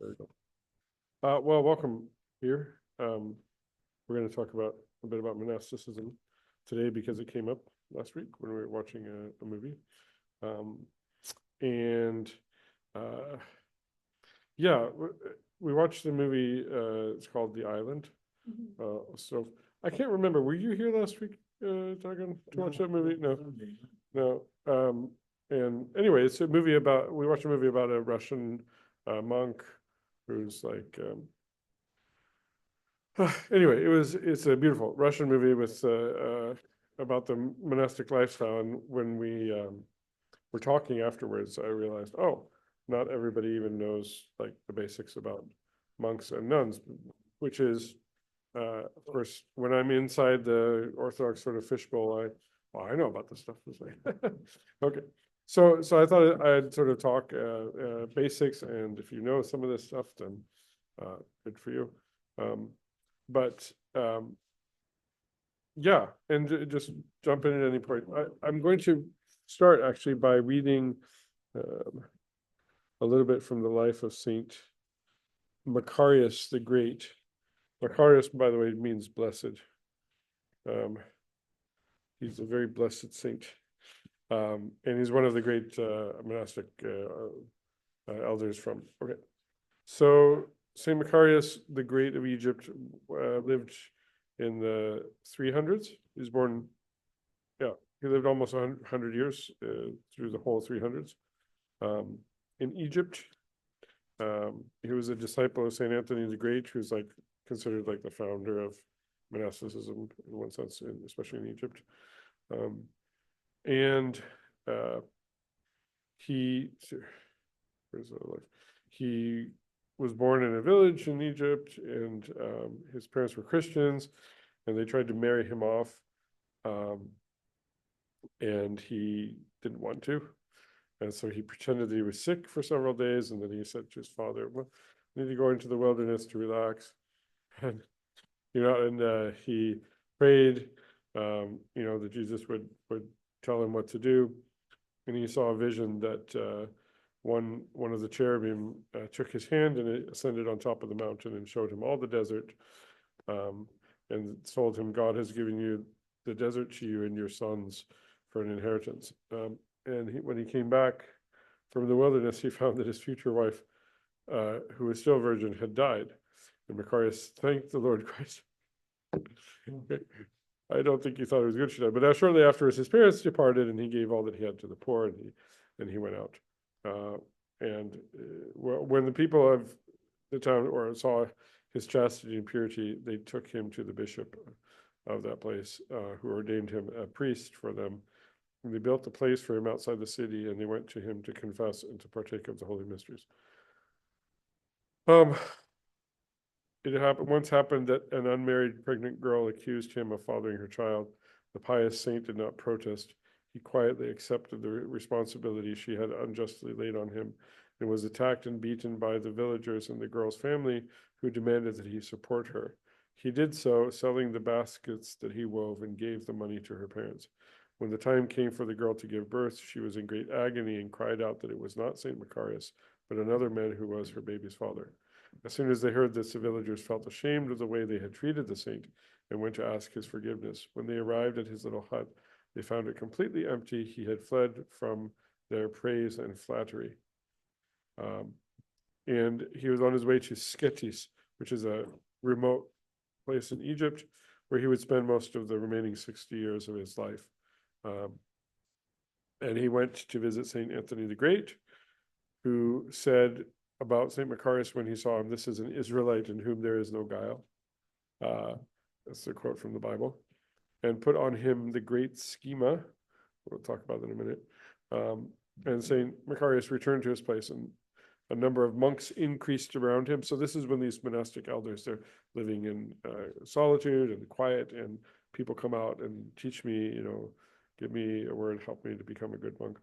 There we go. Well, welcome here. We're going to talk about a bit about monasticism today because it came up last week when we were watching a movie. And yeah, we watched the movie. It's called The Island. So I can't remember. Were you here last week, Dagan, to watch that movie? No. And anyway, it's a movie about. We watched a movie about a Russian monk who's like. Anyway, it's a beautiful Russian movie with about the monastic lifestyle. And when we were talking afterwards, I realized, oh, not everybody even knows like the basics about monks and nuns, which is, of course, when I'm inside the Orthodox sort of fishbowl, I know about this stuff. Okay, so I thought I'd sort of talk basics, and if you know some of this stuff, then good for you. But yeah, and just jump in at any point. I'm going to start actually by reading a little bit from the life of Saint Macarius the Great. Macarius, by the way, means blessed. He's a very blessed saint. And he's one of the great monastic elders from. Okay. So Saint Macarius the Great of Egypt lived in the 300s. He was born, he lived almost 100 years through the whole 300s in Egypt. He was a disciple of Saint Anthony the Great, who's like considered like the founder of monasticism in one sense, especially in Egypt. And he was born in a village in Egypt, and his parents were Christians, and they tried to marry him off, and he didn't want to. And so he pretended that he was sick for several days, and then he said to his father, well, I need to go into the wilderness to relax. And, he prayed, that Jesus would tell him what to do. And he saw a vision that one of the cherubim took his hand and it ascended on top of the mountain and showed him all the desert, and told him, God has given you the desert to you and your sons for an inheritance. And when he came back from the wilderness, he found that his future wife, who was still a virgin, had died. And Macarius thanked the Lord Christ. I don't think he thought it was good she died. But shortly afterwards, his parents departed, and he gave all that he had to the poor, and he went out. When the people of the town saw his chastity and purity, they took him to the bishop of that place, who ordained him a priest for them. And they built a place for him outside the city, and they went to him to confess and to partake of the holy mysteries. It once happened that an unmarried pregnant girl accused him of fathering her child. The pious saint did not protest. He quietly accepted the responsibility she had unjustly laid on him, and was attacked and beaten by the villagers and the girl's family, who demanded that he support her. He did so, selling the baskets that he wove, and gave the money to her parents. When the time came for the girl to give birth, she was in great agony and cried out that it was not Saint Macarius, but another man who was her baby's father. As soon as they heard this, the villagers felt ashamed of the way they had treated the saint and went to ask his forgiveness. When they arrived at his little hut, they found it completely empty. He had fled from their praise and flattery. And he was on his way to Scetis, which is a remote place in Egypt, where he would spend most of the remaining 60 years of his life. And he went to visit Saint Anthony the Great, who said about Saint Macarius when he saw him, "This is an Israelite in whom there is no guile." That's a quote from the Bible. And put on him the great schema. We'll talk about that in a minute. And Saint Macarius returned to his place, and a number of monks increased around him. So this is when these monastic elders, they're living in solitude and quiet, and people come out and teach me, give me a word, help me to become a good monk.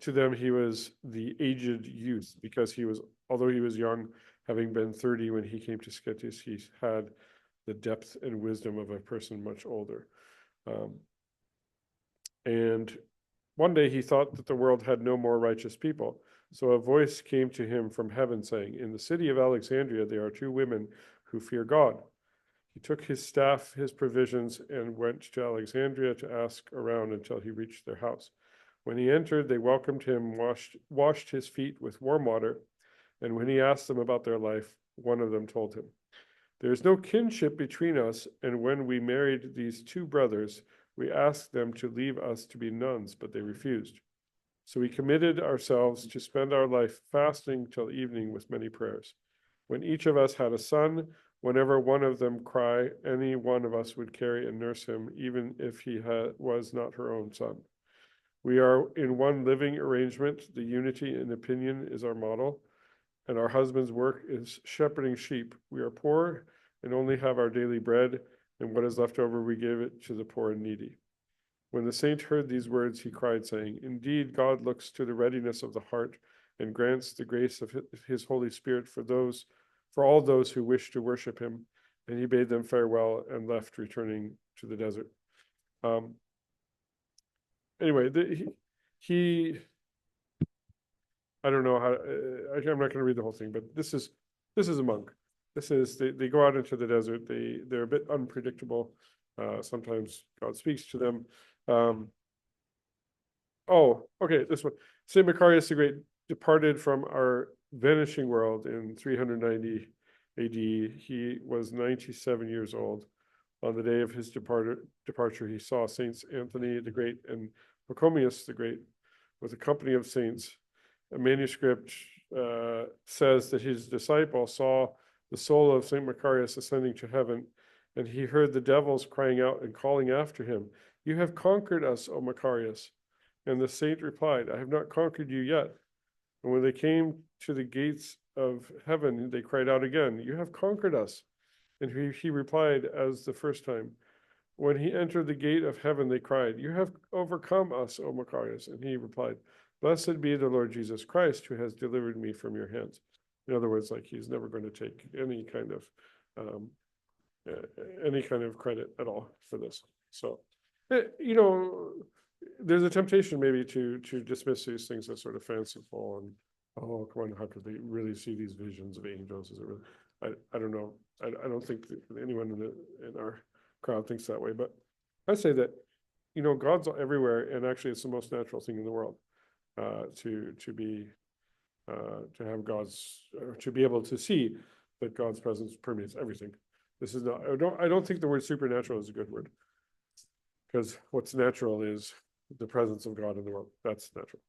To them, he was the aged youth, because although he was young, having been 30 when he came to Scetis, he had the depth and wisdom of a person much older. And one day he thought that the world had no more righteous people, So a voice came to him from heaven saying, in the city of Alexandria, there are two women who fear God. He took his staff, his provisions, and went to Alexandria to ask around until he reached their house. When he entered, they welcomed him, washed his feet with warm water, and when he asked them about their life, one of them told him, there is no kinship between us, and when we married these two brothers, we asked them to leave us to be nuns, but they refused. So we committed ourselves to spend our life fasting till evening with many prayers. When each of us had a son, whenever one of them cried, any one of us would carry and nurse him, even if he was not her own son. We are in one living arrangement. The unity in opinion is our model, and our husband's work is shepherding sheep. We are poor and only have our daily bread, and what is left over we give it to the poor and needy. When the saint heard these words, he cried, saying, indeed, God looks to the readiness of the heart and grants the grace of his Holy Spirit for all those who wish to worship him. And he bade them farewell and left, returning to the desert. Anyway, he I don't know how, I'm not going to read the whole thing, but this is a monk. They go out into the desert. They're a bit unpredictable. Sometimes God speaks to them. Oh, okay, this one. Saint Macarius the Great departed from our vanishing world in 390 AD. He was 97 years old. On the day of his departure, he saw Saints Anthony the Great and Pachomius the Great with a company of saints. A manuscript says that his disciple saw the soul of Saint Macarius ascending to heaven, and he heard the devils crying out and calling after him, you have conquered us, O Macarius. And the saint replied, I have not conquered you yet. And when they came to the gates of heaven, they cried out again, you have conquered us. And he replied as the first time. When he entered the gate of heaven, they cried, you have overcome us, O Macarius. And he replied, blessed be the Lord Jesus Christ, who has delivered me from your hands. In other words, like he's never going to take any kind of credit at all for this. So, there's a temptation maybe to dismiss these things as sort of fanciful and, oh, come on, how could they really see these visions of angels? Is it really? I don't know. I don't think that anyone in our crowd thinks that way, but I say that, God's everywhere, and actually it's the most natural thing in the world to have to be able to see that God's presence permeates everything. This is not, I don't think the word supernatural is a good word, because what's natural is the presence of God in the world. That's natural.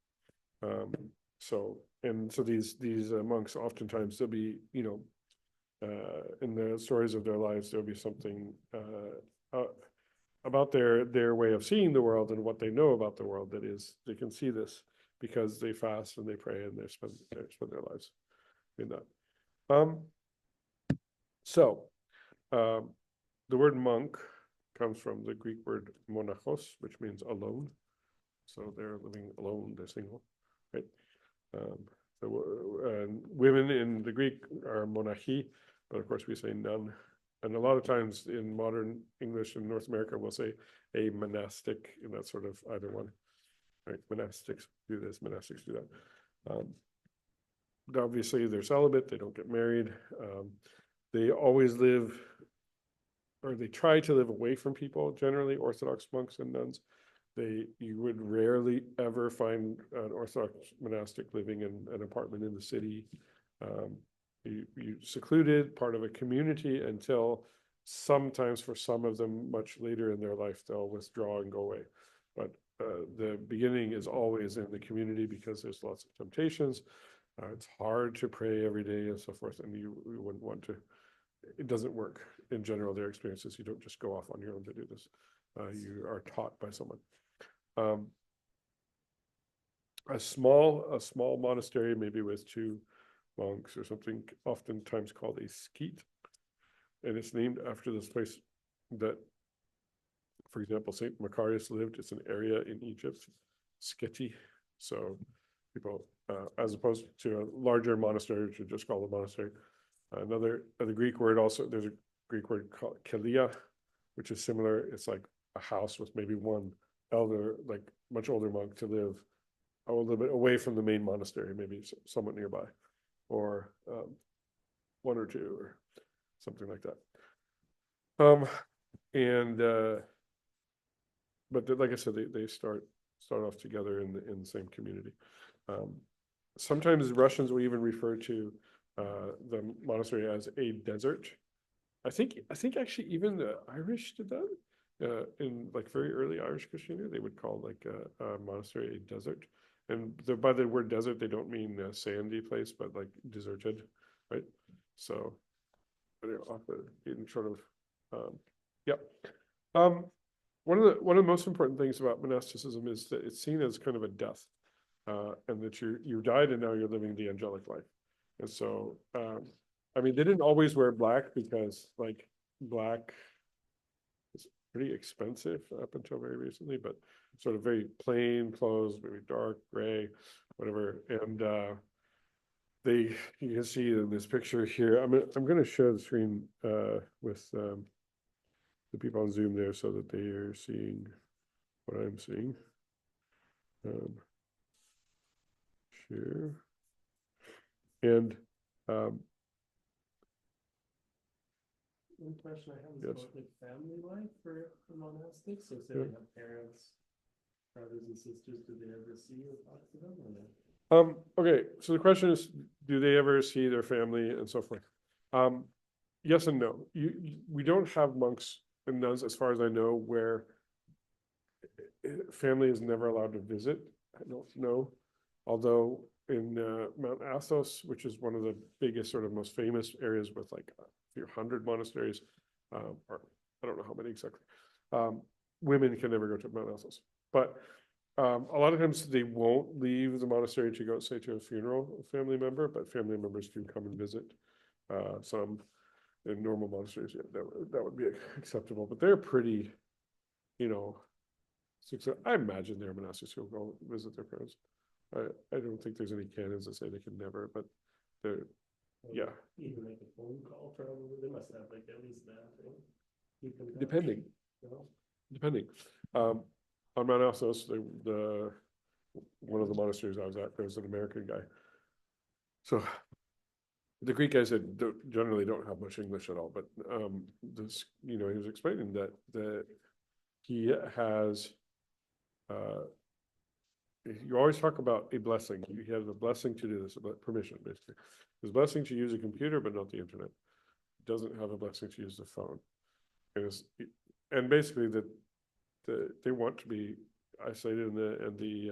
So these monks, oftentimes there'll be, in the stories of their lives, there'll be something about their way of seeing the world and what they know about the world that is, they can see this because they fast and they pray and they spend their lives in that. The word monk comes from the Greek word monachos, which means alone. So they're living alone, they're single, right? Women in the Greek are monarchi, but of course we say nun. And a lot of times in modern English in North America, we'll say a monastic, and that's sort of either one, right? Monastics do this, monastics do that. Obviously they're celibate, they don't get married. They always live, or they try to live away from people, generally Orthodox monks and nuns. You would rarely ever find an Orthodox monastic living in an apartment in the city. You secluded, part of a community, until sometimes for some of them much later in their life they'll withdraw and go away. But the beginning is always in the community because there's lots of temptations. It's hard to pray every day and so forth, and you wouldn't want to. It doesn't work in general. Their experiences, you don't just go off on your own to do this. You are taught by someone. A small monastery, maybe with two monks or something, oftentimes called a skete, and it's named after this place that, for example, Saint Macarius lived. It's an area in Egypt, Sketi. So people, as opposed to a larger monastery, which you just call a monastery. The Greek word also, there's a Greek word called kelia, which is similar. It's like a house with maybe one elder, like much older monk to live a little bit away from the main monastery, maybe somewhat nearby, or one or two, or something like that. And but like I said, they start off together in the same community. Sometimes Russians will even refer to the monastery as a desert. I think actually even the Irish did that. In like very early Irish Christianity, they would call like a monastery a desert. And by the word desert, they don't mean a sandy place, but like deserted, right? So, off in sort of, yeah. One of the most important things about monasticism is that it's seen as kind of a death, and that you died and now you're living the angelic life. And so, I mean, they didn't always wear black because like black is pretty expensive up until very recently, but sort of very plain clothes, maybe dark gray, whatever. And you can see in this picture here. I'm going to share the screen with the people on Zoom there so that they are seeing what I'm seeing. Share. And one question I have is yes. about like family life for monastics. So say Yeah. they have parents, brothers and sisters, do they ever see or talk to them or no? Okay, so the question is, do they ever see their family and so forth? Yes and no. We don't have monks and nuns, as far as I know, where family is never allowed to visit. I don't know. Although in Mount Athos, which is one of the biggest, sort of most famous areas with like a few hundred monasteries, or I don't know how many exactly, women can never go to Mount Athos. But a lot of times they won't leave the monastery to go, say, to a funeral of a family member, but family members do come and visit. Some in normal monasteries, yeah, that would be acceptable. But they're pretty, you know, I imagine there are monastics who go visit their parents. I don't think there's any canons that say they can never, but they're, yeah. Even like a phone call, probably they must have like at least that thing. Depending. Depending. On Mount Athos, the one of the monasteries I was at, there was an American guy. So the Greek guys generally don't have much English at all, but this, he was explaining that he has. You always talk about a blessing. He has a blessing to do this, about permission, basically. His blessing to use a computer, but not the internet. Doesn't have a blessing to use the phone. And basically they want to be isolated, and the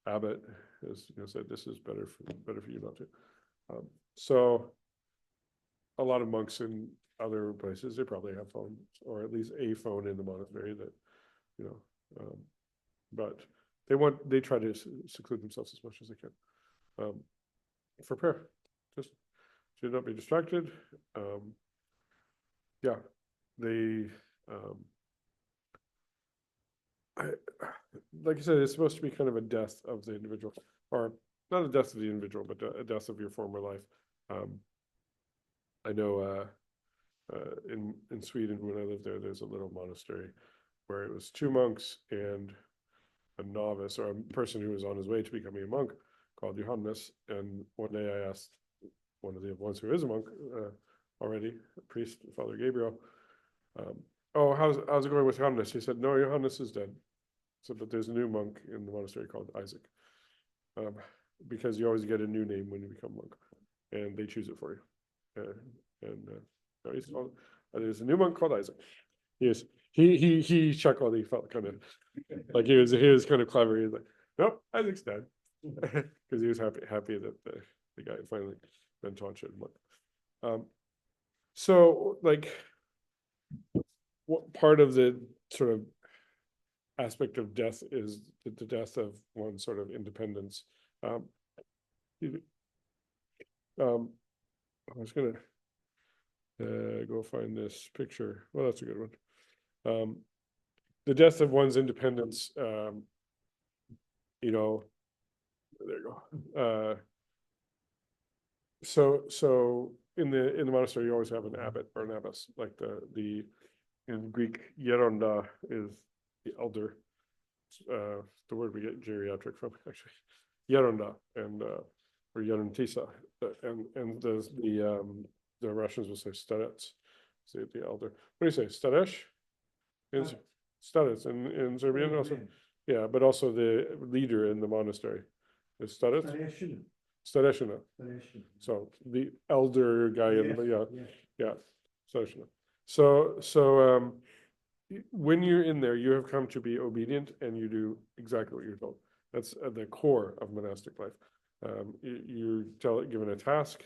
abbot has said this is better for you not to. So a lot of monks in other places, they probably have phones, or at least a phone in the monastery that, but they try to seclude themselves as much as they can for prayer. Just should not be distracted. Yeah, they like I said, it's supposed to be kind of a death of the individual, or not a death of the individual, but a death of your former life. I know in Sweden, when I lived there, there's a little monastery where it was two monks and a novice, or a person who was on his way to becoming a monk, called Johannes. And one day I asked one of the ones who is a monk already, a priest, Father Gabriel, oh, how's it going with Johannes? He said, no, Johannes is dead. So, but there's a new monk in the monastery called Isaac, because you always get a new name when you become monk, and they choose it for you. No, he's called, there's a new monk called Isaac. Yes, he chuckled. He felt kind of like he was kind of clever. He was like, nope, Isaac's dead, because he was happy that the guy finally been taught shit. So like, what part of the sort of aspect of death is the death of one's sort of independence. I was gonna go find this picture. Well, that's a good one. The death of one's independence. There you go. So in the monastery, you always have an abbot or an abbess, like the in Greek, Geronda is the elder. the word we get geriatric from, actually, Yeronda and or Yerontisa, and the Russians will say starets, say the elder. What do you say, staresh? Is starets in Serbian also? Yeah, but also the leader in the monastery is starets. Stareshina. So the elder guy in the yeah, Stareshina. So when you're in there, you have come to be obedient and you do exactly what you're told. That's at the core of monastic life. You're given a task.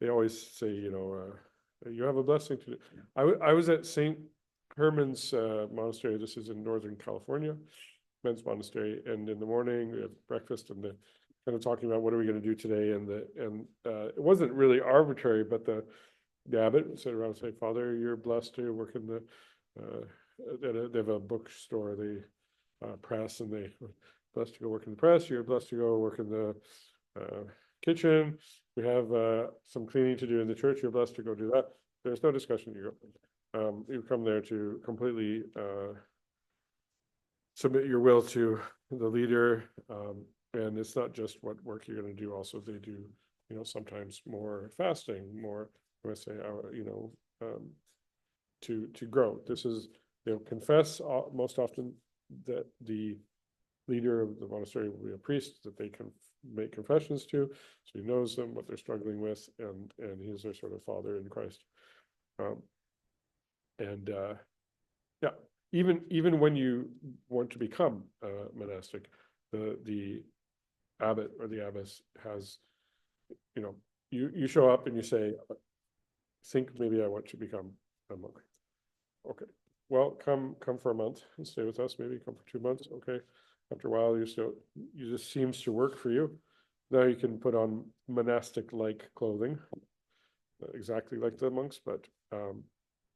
They always say, you have a blessing to do. I was at St. Herman's Monastery. This is in Northern California, men's monastery. And in the morning, we have breakfast and the kind of talking about what are we going to do today. And it wasn't really arbitrary, but the abbot would sit around and say, Father, you're blessed to work in the they have a bookstore, the press, and they blessed to go work in the press. You're blessed to go work in the kitchen. We have some cleaning to do in the church. You're blessed to go do that. There's no discussion. You come there to completely submit your will to the leader, and it's not just what work you're going to do. Also, they do, sometimes more fasting, more. I say, to grow. This is they'll confess most often that the leader of the monastery will be a priest that they can make confessions to, so he knows them, what they're struggling with, and he's their sort of father in Christ. Yeah, even when you want to become monastic, the abbot or the abbess has, you show up and you say, think maybe I want to become a monk. Okay, well, come for a month and stay with us. Maybe come for 2 months. Okay, after a while, you just seems to work for you. Now you can put on monastic-like clothing, exactly like the monks. But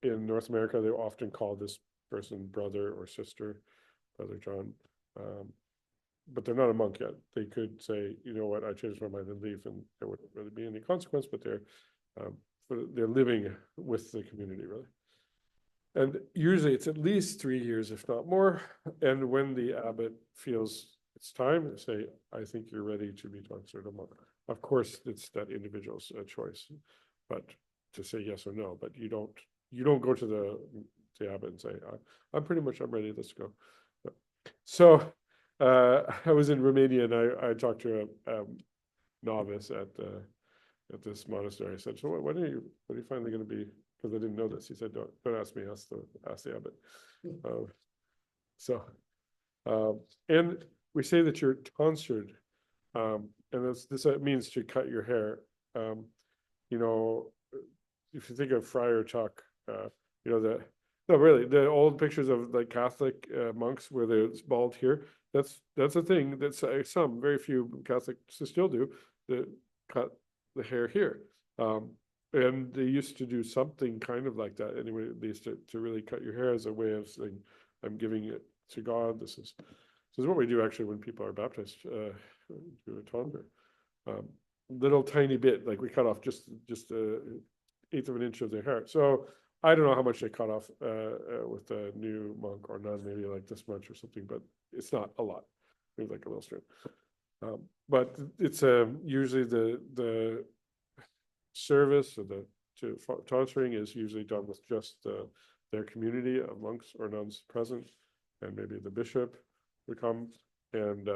in North America, they often call this person brother or sister, Brother John. But they're not a monk yet. They could say, you know what, I changed my mind and leave, and there wouldn't really be any consequence. But they're living with the community, really. And usually it's at least 3 years, if not more. And when the abbot feels it's time, they say, I think you're ready to be considered a monk. Of course, it's that individual's choice, but to say yes or no. But you don't go to the abbot and say, I'm ready, let's go. So I was in Romania and I talked to a novice at this monastery. I said, so what are you finally going to be? Because I didn't know this. He said, don't ask me, ask the abbot. And we say that you're tonsured, and this means to cut your hair. If you think of Friar Tuck, the old pictures of like Catholic monks where it's bald here. That's a thing that's some very few Catholics still do, that cut the hair here. And they used to do something kind of like that anyway, at least to really cut your hair as a way of saying, I'm giving it to God. This is what we do actually when people are baptized, do a tonsure. Little tiny bit, like we cut off just an eighth of an inch of their hair. So I don't know how much they cut off with a new monk or nun, maybe like this much or something, but it's not a lot. Maybe like a little strip. But it's usually the service or the tonsuring is usually done with just their community of monks or nuns present, and maybe the bishop would come, and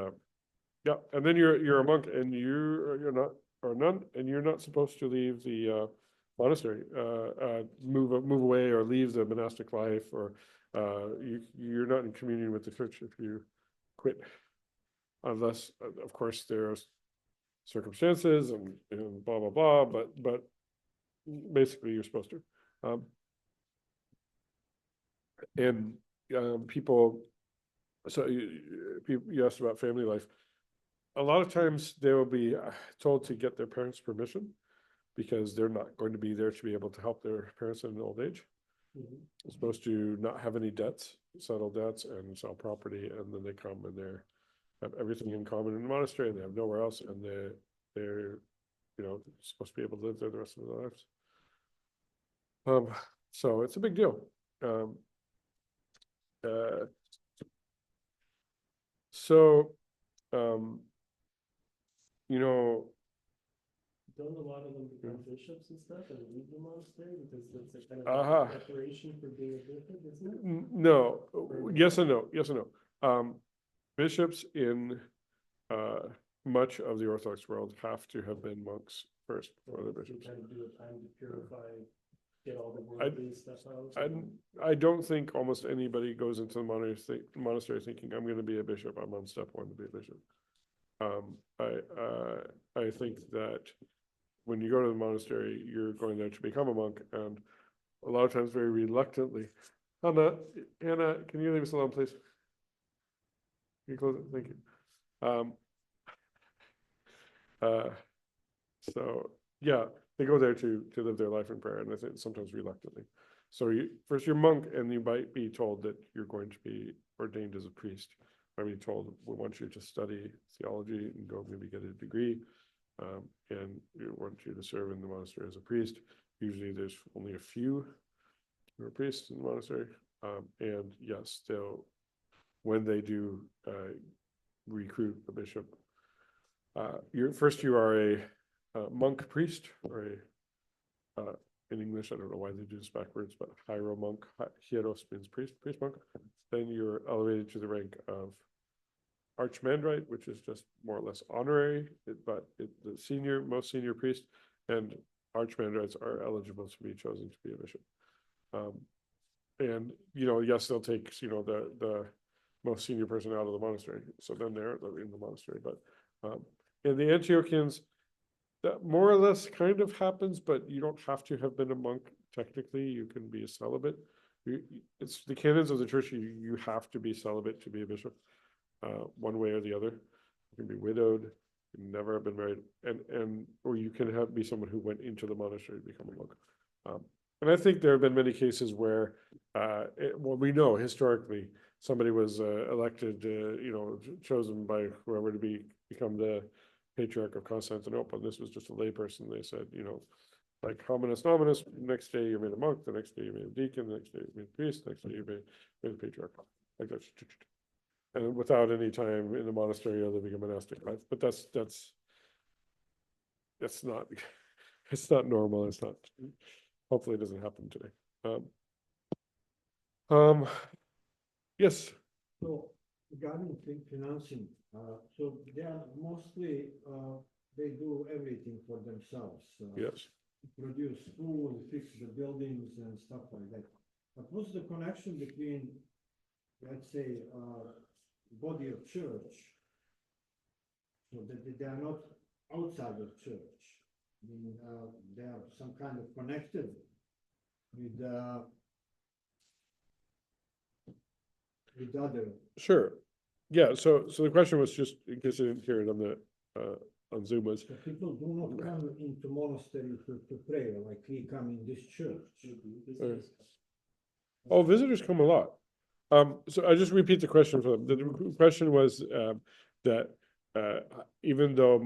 yeah, and then you're a monk, and you're not, or a nun, and you're not supposed to leave the monastery, move away or leave the monastic life, or you're not in communion with the church if you quit, unless of course there's circumstances and blah blah blah, but basically you're supposed to. And people, so you asked about family life. A lot of times they will be told to get their parents' permission, because they're not going to be there to be able to help their parents in old age. They're supposed to not have any debts, settle debts, and sell property, and then they come and they have everything in common in the monastery, and they have nowhere else, and they're supposed to be able to live there the rest of their lives. So it's a big deal. So, you know, Don't a lot of them become bishops and stuff and leave the monastery because that's a kind of Aha. preparation for being a bishop, isn't it? no, yes and no, yes and no. Bishops in much of the Orthodox world have to have been monks first before they're bishops. Kind of do a time to purify, get all the worldly stuff out. I don't think almost anybody goes into the monastery thinking, I'm going to be a bishop. I'm on step one to be a bishop. I think that when you go to the monastery, you're going there to become a monk, and a lot of times very reluctantly. Hannah, can you leave us alone, please? Can you close it? Thank you. So yeah, they go there to live their life in prayer, and I think sometimes reluctantly. So first you're monk, and you might be told that you're going to be ordained as a priest. I mean, told we want you to study theology and go maybe get a degree, and we want you to serve in the monastery as a priest. Usually, there's only a few who are priests in the monastery, and yes, when they do recruit a bishop, you are a monk priest, or in English, I don't know why they do this backwards, but hiero monk, hieros means priest monk. Then you're elevated to the rank of archimandrite, which is just more or less honorary, but the most senior priest, and archimandrites are eligible to be chosen to be a bishop. And yes, they'll take the most senior person out of the monastery, so then they're in the monastery. But in the Antiochians, that more or less kind of happens, but you don't have to have been a monk technically. You can be a celibate. It's the canons of the church. You have to be celibate to be a bishop, one way or the other. You can be widowed, you can never have been married, or you can be someone who went into the monastery to become a monk. And I think there have been many cases where, we know historically somebody was elected, chosen by whoever to become the Patriarch of Constantinople, and this was just a layperson. They said, like hominis nominus, next day you're made a monk, the next day you're made a deacon, the next day you're made a priest, the next day you're made a patriarch. Like that. And without any time in the monastery or living a monastic life. But that's not, it's not normal. It's not, hopefully it doesn't happen today. Yes. So regarding financing, so they are mostly, they do everything for themselves. Yes. Produce food, fix the buildings and stuff like that. But what's the connection between, let's say, body of church, so that they are not outside of church? I mean, they are some kind of connected with other. Sure. Yeah. So the question was, just in case I didn't hear it on Zoom, was People do not come into monastery to pray like we come in this church. oh, visitors come a lot. So I just repeat the question for them. The question was that even though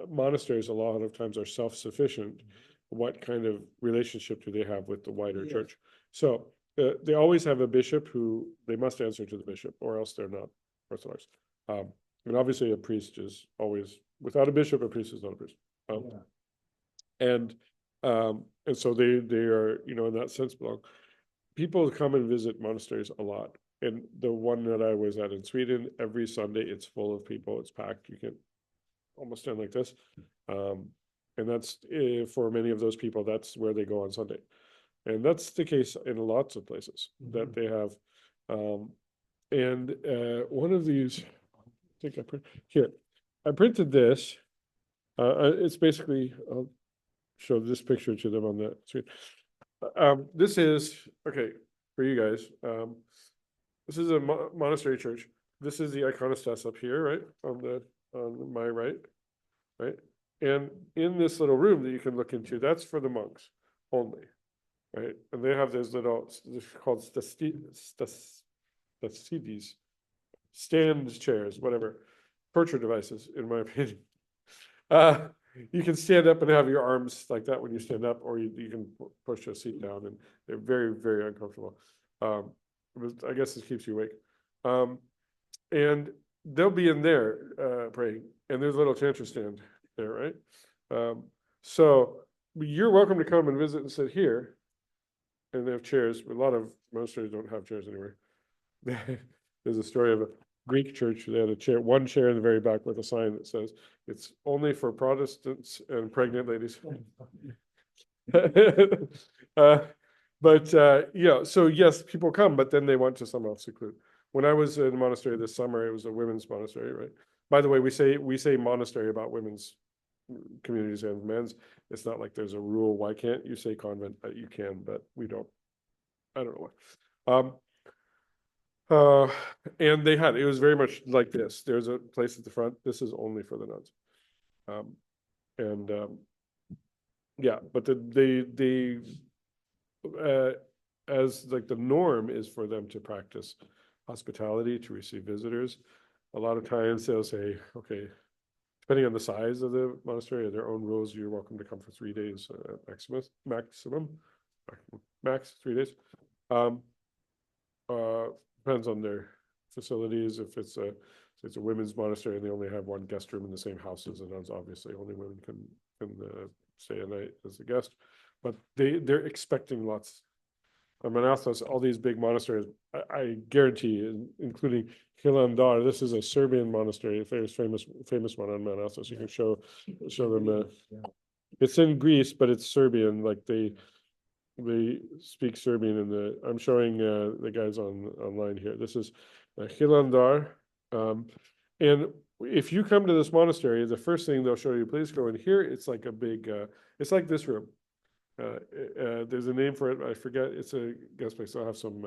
monasteries a lot of times are self-sufficient, what kind of relationship do they have with the wider Yes. church? So they always have a bishop who they must answer to the bishop, or else they're not Orthodox. And obviously a priest is always, without a bishop, a priest is not a priest. And so they are, in that sense, belong. People come and visit monasteries a lot. And the one that I was at in Sweden, every Sunday it's full of people. It's packed. You can almost stand like this. And that's for many of those people, that's where they go on Sunday. And that's the case in lots of places that they have. And one of these, I think I printed this. It's basically, I'll show this picture to them on the screen. This is, okay, for you guys. This is a monastery church. This is the iconostas up here, right? On my right, right? And in this little room that you can look into, that's for the monks only, right? And they have those little, they're called stasidis, stand chairs, whatever, torture devices, in my opinion. You can stand up and have your arms like that when you stand up, or you can push a seat down, and they're very, very uncomfortable. I guess this keeps you awake. And they'll be in there, praying, and there's a little chantry stand there, right? So you're welcome to come and visit and sit here. And they have chairs. A lot of monasteries don't have chairs anywhere. There's a story of a Greek church. They had a chair, one chair in the very back with a sign that says, "It's only for Protestants and pregnant ladies." Yeah, so yes, people come, but then they want to somehow seclude. When I was in a monastery this summer, it was a women's monastery, right? By the way, we say monastery about women's communities and men's. It's not like there's a rule. Why can't you say convent? You can, but we don't. I don't know why. And it was very much like this. There's a place at the front. This is only for the nuns. And yeah, but as like the norm is for them to practice hospitality, to receive visitors. A lot of times they'll say, okay, depending on the size of the monastery, their own rules, you're welcome to come for 3 days max 3 days. Depends on their facilities. If it's a women's monastery and they only have one guest room in the same house as the nuns, obviously only women can stay a night as a guest. But they're expecting lots. Monastics, all these big monasteries, I guarantee, including Hilandar. This is a Serbian monastery, a very famous one on Monastics. You can show them. It's in Greece, but it's Serbian. Like they speak Serbian I'm showing the guys online here. This is Hilandar. And if you come to this monastery, the first thing they'll show you, please go in here. It's like a big, it's like this room. There's a name for it. I forget. It's a guest place. They'll have some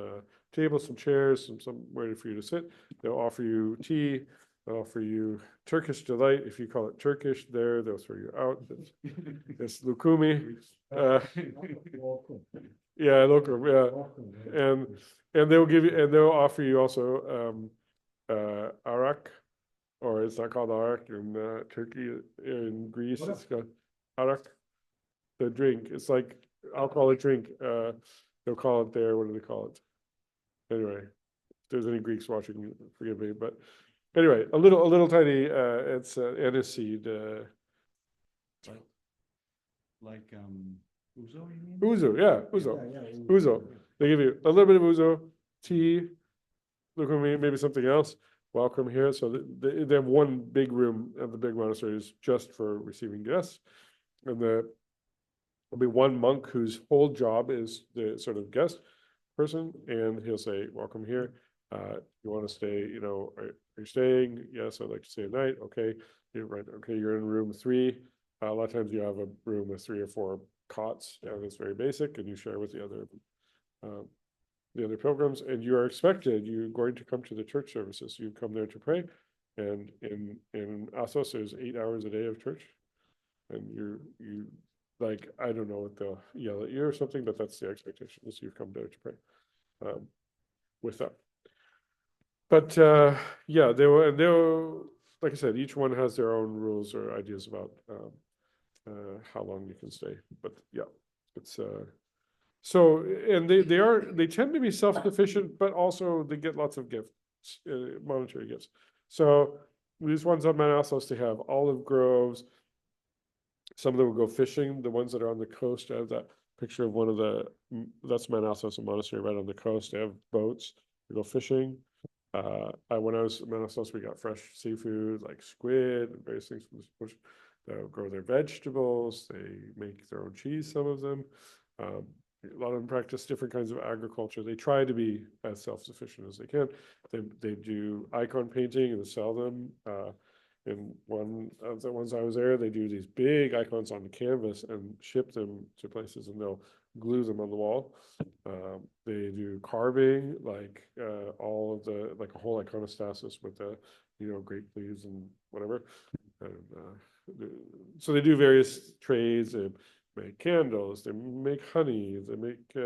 tables, some chairs, somewhere for you to sit. They'll offer you tea. They'll offer you Turkish delight. If you call it Turkish, they'll throw you out. It's lukumi. Yeah, local. Yeah, and they'll offer you also arak, or it's not called arak in Turkey. In Greece, it's called arak. The drink. It's like alcoholic drink. They'll call it there. What do they call it? Anyway, if there's any Greeks watching, forgive me. But anyway, a little tiny. It's aniseed. Like ouzo, you mean? Ouzo, yeah, ouzo, ouzo. They give you a little bit of ouzo, tea. Look at me, maybe something else. Welcome here. So they have one big room at the big monasteries just for receiving guests, and there'll be one monk whose whole job is the sort of guest person, and he'll say, "Welcome here. You want to stay? Are you staying? Yes, I'd like to stay a night. Okay, you're right. Okay, you're in room 3. A lot of times you have a room with 3 or 4 cots, and it's very basic, and you share with the other pilgrims, and you are expected. You're going to come to the church services. You come there to pray, and in Assos there's 8 hours a day of church, and you like, I don't know what they'll yell at you or something, but that's the expectation, is you've come there to pray with them. But yeah, they'll like I said, each one has their own rules or ideas about how long you can stay. But yeah, it's so, and they tend to be self-sufficient, but also they get lots of gifts, monetary gifts. So these ones on Mount Assos, they have olive groves. Some of them will go fishing. The ones that are on the coast, I have that picture of one of that's Mount Assos, a monastery right on the coast. They have boats. They go fishing. When I was at Mount Assos, we got fresh seafood like squid and various things from the bush. They'll grow their vegetables. They make their own cheese, some of them. A lot of them practice different kinds of agriculture. They try to be as self-sufficient as they can. They do icon painting and sell them. In one of the ones I was there, they do these big icons on the canvas and ship them to places, and they'll glue them on the wall. They do carving, like all of the, like a whole iconostasis with the, grape leaves and whatever. And so they do various trades. They make candles. They make honey. They make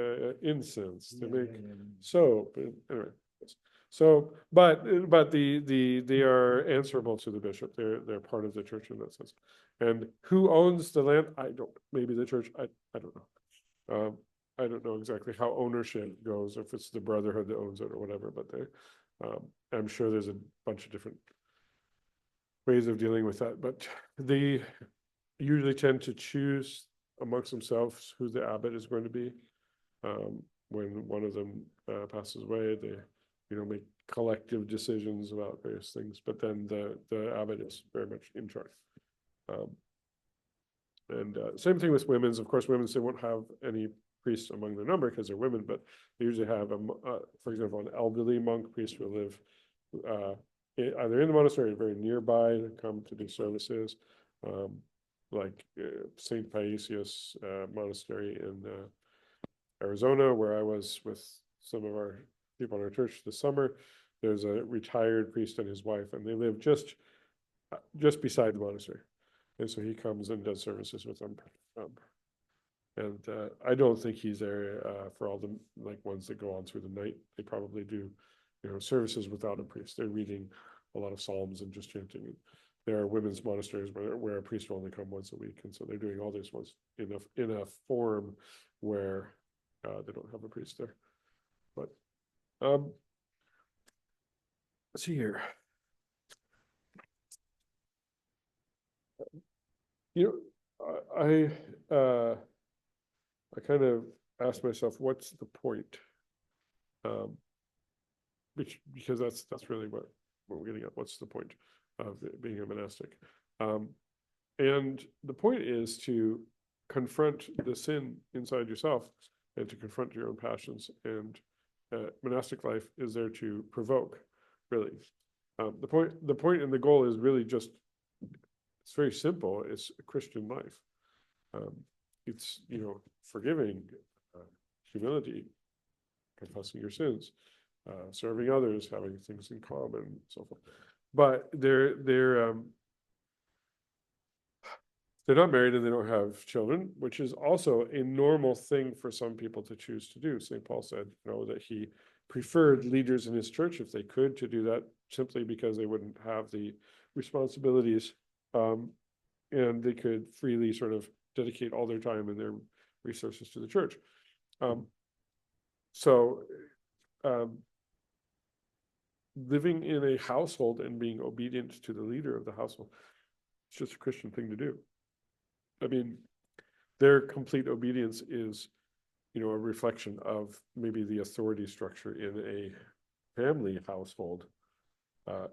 incense. They make soap. Anyway. So, but they are answerable to the bishop. They're part of the church in that sense. And who owns the land? I don't. Maybe the church. I don't know. I don't know exactly how ownership goes, if it's the brotherhood that owns it or whatever. But I'm sure there's a bunch of different ways of dealing with that, but they usually tend to choose amongst themselves who the abbot is going to be. When one of them passes away, they, make collective decisions about various things, but then the abbot is very much in charge. And same thing with women's. Of course, women's, they won't have any priests among their number because they're women, but they usually have, for example, an elderly monk priest who live either in the monastery or very nearby to come to do services, like St. Paisius Monastery in Arizona, where I was with some of our people in our church this summer. There's a retired priest and his wife, and they live just beside the monastery. And so he comes and does services with them. And I don't think he's there for all the ones that go on through the night. They probably do, services without a priest. They're reading a lot of psalms and just chanting. There are women's monasteries where a priest will only come once a week, and so they're doing all this ones in a form where they don't have a priest there. But let's see here. I kind of asked myself, what's the point? Because that's really what we're getting at. What's the point of being a monastic? And the point is to confront the sin inside yourself and to confront your own passions. And monastic life is there to provoke, really. The point and the goal is really just, it's very simple. It's a Christian life. It's, forgiving, humility, confessing your sins, serving others, having things in common, and so forth. But they're not married and they don't have children, which is also a normal thing for some people to choose to do. St. Paul said, that he preferred leaders in his church, if they could, to do that simply because they wouldn't have the responsibilities, and they could freely sort of dedicate all their time and their resources to the church. Living in a household and being obedient to the leader of the household, it's just a Christian thing to do. I mean, their complete obedience is, a reflection of maybe the authority structure in a family household at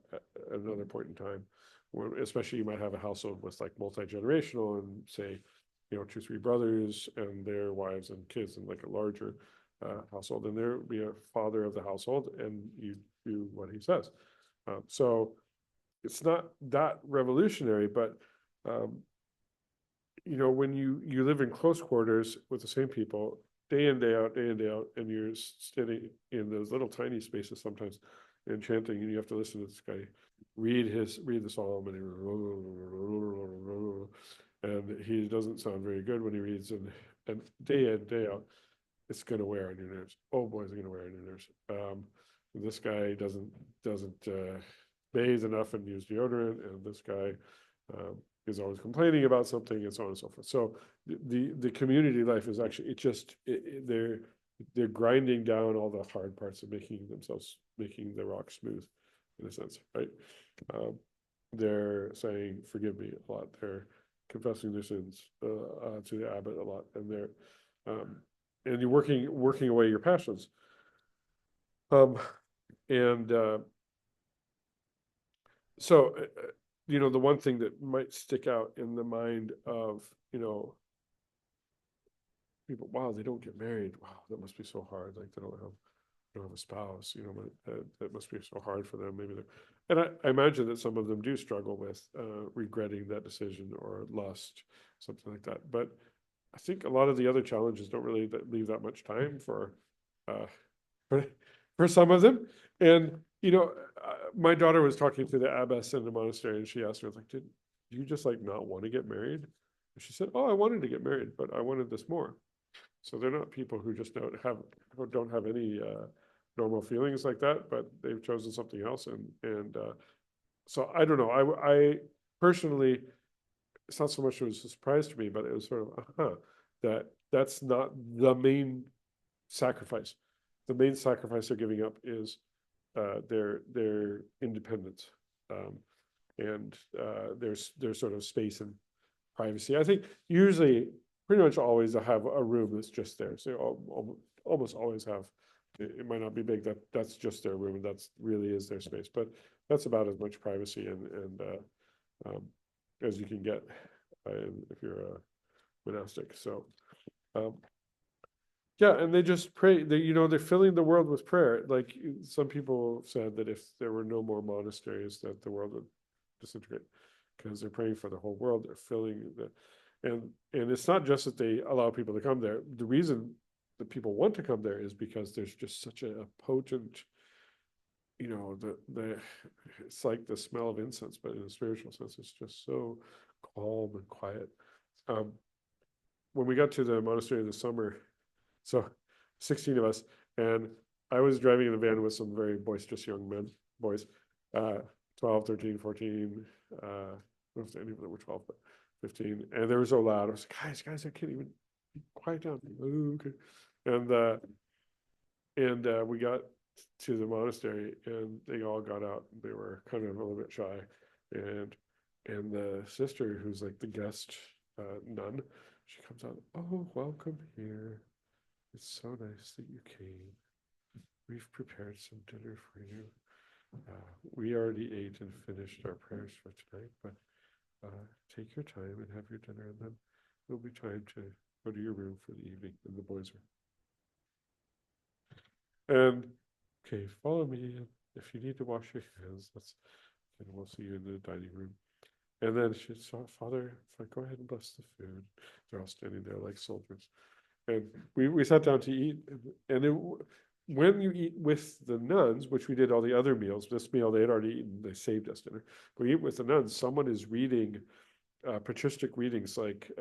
another point in time, where especially you might have a household with multi-generational and say, 2-3 brothers and their wives and kids in a larger household, and there would be a father of the household and you do what he says. So it's not that revolutionary, but when you live in close quarters with the same people day in, day out, and you're sitting in those little tiny spaces sometimes and chanting, and you have to listen to this guy read the psalm, and he doesn't sound very good when he reads, and day in, day out, it's going to wear on your nerves. Oh boy, is it going to wear on your nerves. This guy doesn't bathe enough and use deodorant, and this guy is always complaining about something, and so on and so forth. So the community life is actually, they're grinding down all the hard parts of making the rock smooth, in a sense, right? They're saying, forgive me a lot. They're confessing their sins to the abbot a lot, and they're and you're working away your passions. So the one thing that might stick out in the mind of people, wow, they don't get married. Wow, that must be so hard. They don't have a spouse. That must be so hard for them. Maybe and I imagine that some of them do struggle with regretting that decision or lust, something like that. But I think a lot of the other challenges don't really leave that much time for some of them. And my daughter was talking to the abbess in the monastery, and she asked her, did you just not want to get married? And she said, oh, I wanted to get married, but I wanted this more. So they're not people who just don't have any normal feelings like that, but they've chosen something else. And so I don't know. I personally, it's not so much it was a surprise to me, but it was sort of that's not the main sacrifice. The main sacrifice they're giving up is their independence. and there's sort of space and privacy. I think usually, pretty much always, I have a room that's just there. So almost always have. It might not be big. That's just their room, and that's really is their space. But that's about as much privacy and as you can get if you're a monastic. So. Yeah, and they just pray. They're filling the world with prayer. Like some people said that if there were no more monasteries, that the world would disintegrate because they're praying for the whole world. They're filling and it's not just that they allow people to come there. The reason that people want to come there is because there's just such a potent, it's like the smell of incense, but in a spiritual sense, it's just so calm and quiet. When we got to the monastery this summer. So 16 of us, and I was driving in the van with some very boisterous young boys, 12, 13, 14, I don't know if any of them were 12, but 15, and they were so loud. I was like, guys, I can't even quiet down. Oh, okay. And we got to the monastery, and they all got out. They were kind of a little bit shy, and the sister, who's like the guest nun, she comes out. Oh, welcome here. It's so nice that you came. We've prepared some dinner for you. We already ate and finished our prayers for tonight, but take your time and have your dinner, and then it'll be time to go to your room for the evening in the boys' room. And okay, follow me. If you need to wash your hands, and we'll see you in the dining room. And then she said, Father, go ahead and bless the food. They're all standing there like soldiers. And we sat down to eat, and when you eat with the nuns, which we did all the other meals, this meal they had already eaten, they saved us dinner. But we eat with the nuns, someone is reading patristic readings like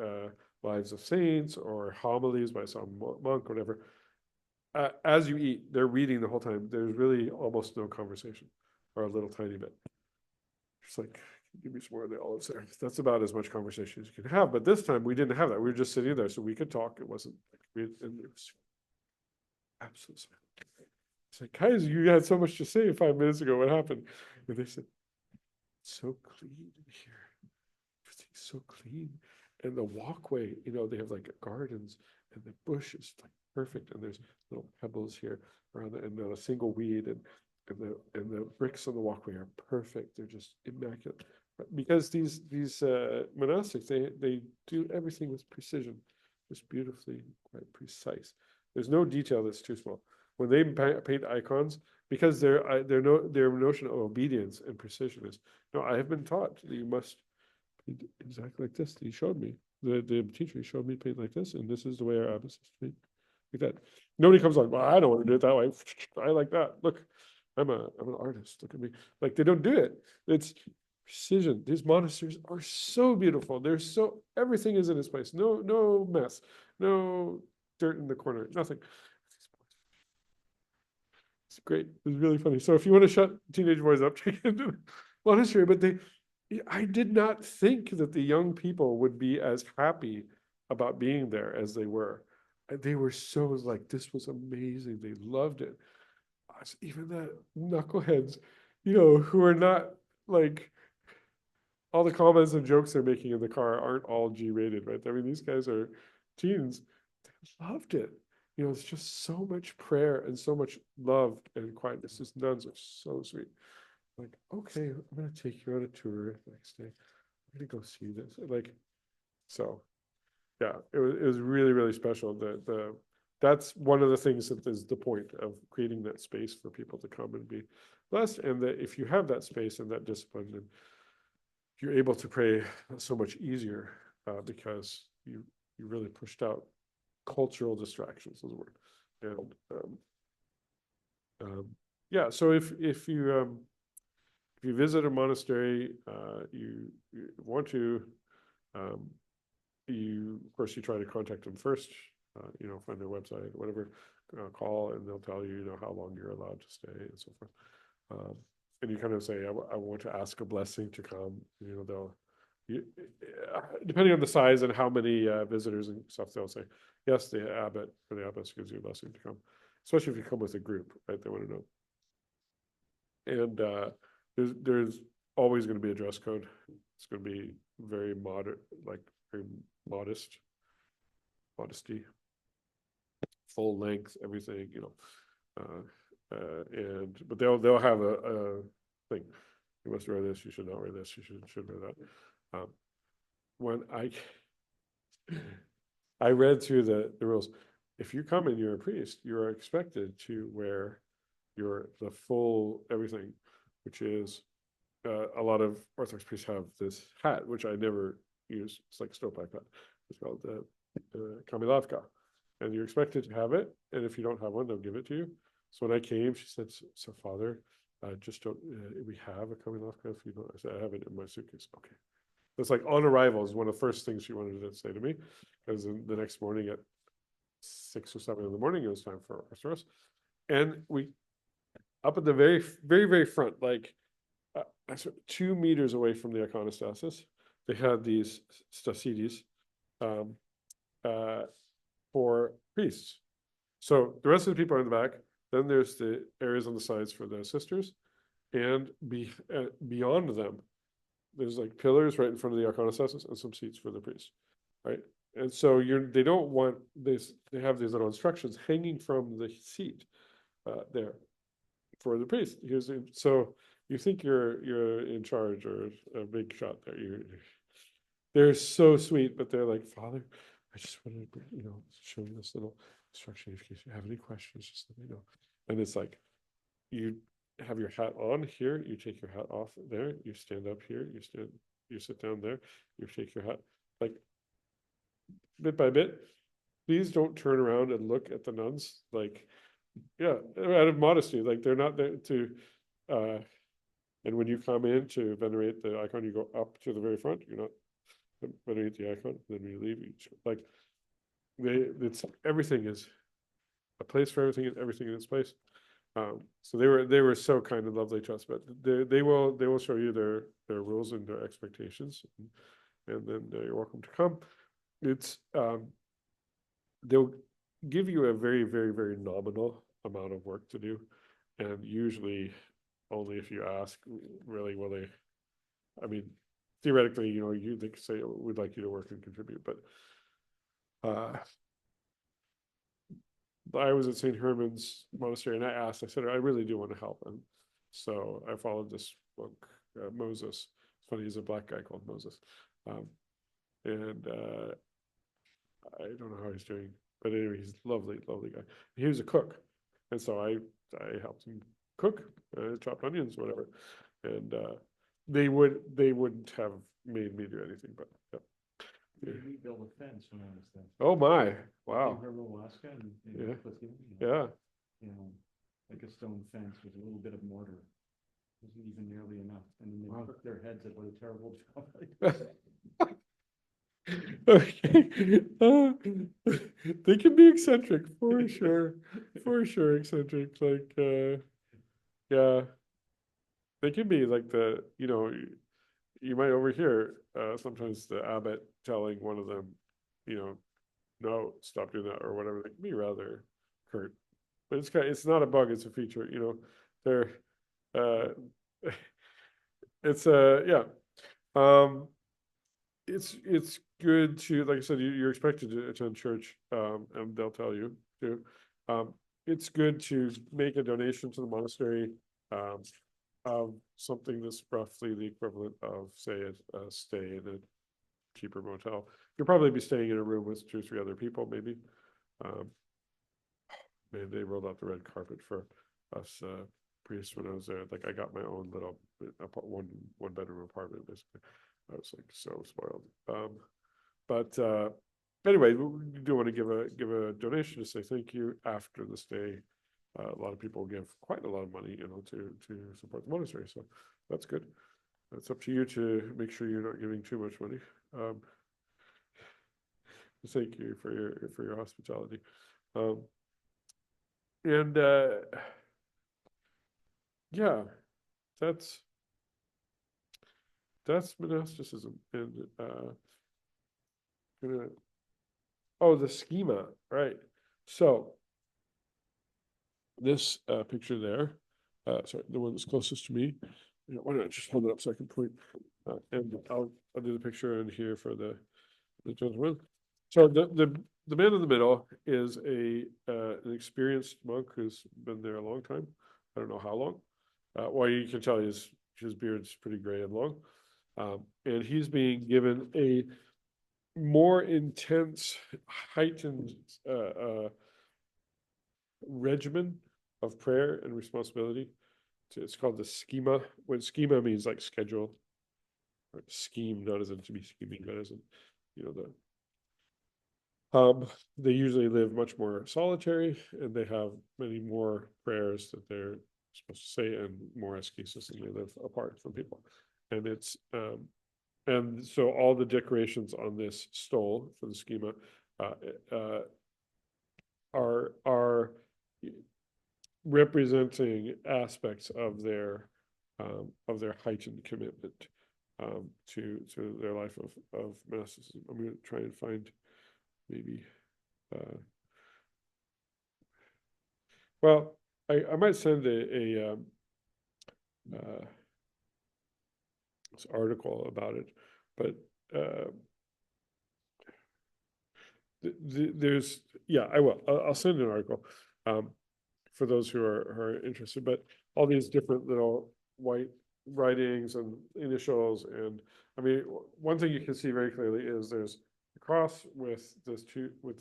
Lives of Saints or homilies by some monk or whatever. As you eat, they're reading the whole time. There's really almost no conversation, or a little tiny bit. It's like, give me some more of the olives there. That's about as much conversation as you can have. But this time we didn't have that. We were just sitting there, so we could talk. It wasn't like and it was absolutely. It's like, guys, you had so much to say 5 minutes ago. What happened? And they said, it's so clean in here. Everything's so clean. And the walkway, they have like gardens, and the bush is like perfect. And there's little pebbles here around and not a single weed. And the bricks on the walkway are perfect. They're just immaculate. Because these monastics, they do everything with precision, just beautifully, quite precise. There's no detail that's too small. When they paint icons, because their notion of obedience and precision is, no, I have been taught that you must paint exactly like this. He showed me, the teacher showed me to paint like this, and this is the way our abbess is to paint like that. Nobody comes on, well, I don't want to do it that way. I like that. Look, I'm an artist. Look at me. Like, they don't do it. It's precision. These monasteries are so beautiful. Everything is in its place. No mess. No dirt in the corner. Nothing. It's great. It's really funny. So if you want to shut teenage boys up, take into the monastery. But I did not think that the young people would be as happy about being there as they were. They were so like, this was amazing. They loved it. Even the knuckleheads, who are not like, all the comments and jokes they're making in the car aren't all G-rated, right? I mean, these guys are teens. They loved it. It's just so much prayer and so much love and quietness. These nuns are so sweet. Like, okay, I'm going to take you on a tour next day. I'm going to go see this. Like, so, yeah, it was really, really special. That's one of the things that is the point of creating that space for people to come and be blessed. And that if you have that space and that discipline, then you're able to pray so much easier because you really pushed out cultural distractions is the word. And yeah, so if you visit a monastery, you want to, of course you try to contact them first, find their website, whatever, call, and they'll tell you, how long you're allowed to stay and so forth. And you kind of say, I want to ask a blessing to come. Depending on the size and how many visitors and stuff, they'll say, yes, the abbot or the abbess gives you a blessing to come. Especially if you come with a group, right? They want to know. And there's always gonna be a dress code. It's gonna be very moderate, like very modesty, full length, everything, you know. But they'll have a thing. You must wear this, you should not wear this, you should wear that. When I read through the rules, if you come and you're a priest, you are expected to wear the full everything, which is a lot of Orthodox priests have this hat, which I never use. It's like a stovepipe hat. It's called the kamilavka, and you're expected to have it. And if you don't have one, they'll give it to you. So when I came, she said, "So Father, just don't. We have a kamilavka. If you don't," I said, "I have it in my suitcase." Okay. It's like on arrival is one of the first things she wanted to say to me, because the next morning at 6 or 7 in the morning, it was time for our service, and we up at the very, very, very front, like 2 meters away from the iconostasis, they had these stasidis for priests. So the rest of the people are in the back. Then there's the areas on the sides for the sisters, and beyond them, there's like pillars right in front of the iconostasis and some seats for the priests, right? And so they don't want this. They have these little instructions hanging from the seat there for the priest. So you think you're in charge or a big shot there. They're so sweet, but they're like, "Father, I just wanted to, show you this little instruction. In case you have any questions, just let me know." And it's like, you have your hat on here, you take your hat off there, you stand up here, you sit down there, you take your hat, like bit by bit. Please don't turn around and look at the nuns, like, yeah, out of modesty, like they're not there to, and when you come in to venerate the icon, you go up to the very front, you're not venerate the icon, then you leave, like, everything is a place for everything and everything in its place. So they were so kind and lovely to us, but they will show you their rules and their expectations, and then you're welcome to come. It's they'll give you a very, very, very nominal amount of work to do, and usually only if you ask, really, will they. I mean, theoretically, they could say, "Oh, we'd like you to work and contribute," but I was at St. Herman's Monastery, and I said, "I really do want to help." And so I followed this monk, Moses. It's funny, he's a black guy called Moses. And I don't know how he's doing, but anyway, he's a lovely, lovely guy. He was a cook. And so I helped him cook, chopped onions, whatever. And they wouldn't have made me do anything, but yeah. They rebuilt a fence when I was there. Oh my, wow. In Alaska and Yeah. Yeah. Yeah. Like a stone fence with a little bit of mortar. Wasn't even nearly enough. And then they Wow. shook their heads at what a terrible job. Okay. They can be eccentric for sure. For sure, eccentric. Like, yeah. They can be like you might overhear sometimes the abbot telling one of them, no, stop doing that or whatever. They can be rather curt, but it's not a bug, it's a feature. They're it's yeah. It's good to, like I said, you're expected to attend church, and they'll tell you to. It's good to make a donation to the monastery of something that's roughly the equivalent of, say, a stay in a cheaper motel. You'll probably be staying in a room with 2 or 3 other people, maybe. They rolled out the red carpet for us priests when I was there. Like, I got my own little one bedroom apartment, basically. I was like so spoiled. But anyway, we do want to give a donation to say thank you after the stay. A lot of people give quite a lot of money, to support the monastery. So that's good. It's up to you to make sure you're not giving too much money. Thank you for your hospitality. And yeah, that's monasticism. And the schema, right? So this picture there, sorry, the one that's closest to me, Yeah, why don't I just hold it up so I can point? And I'll do the picture in here for the gentleman. So the man in the middle is an experienced monk who's been there a long time. I don't know how long. Well, you can tell his beard's pretty gray and long. And he's being given a more intense, heightened regimen of prayer and responsibility. It's called the schema. When schema means like schedule, or scheme, not as in to be scheming, but as in, you know, they usually live much more solitary, and they have many more prayers that they're supposed to say, and more ascesis, and they live apart from people. And and so all the decorations on this stole for the schema are representing aspects of their heightened commitment to their life of monasticism. I'm going to try and find maybe. Well, I might send this article about it, but there's I will. I'll send an article for those who are interested. But all these different little white writings and initials, and I mean, one thing you can see very clearly is there's the cross with the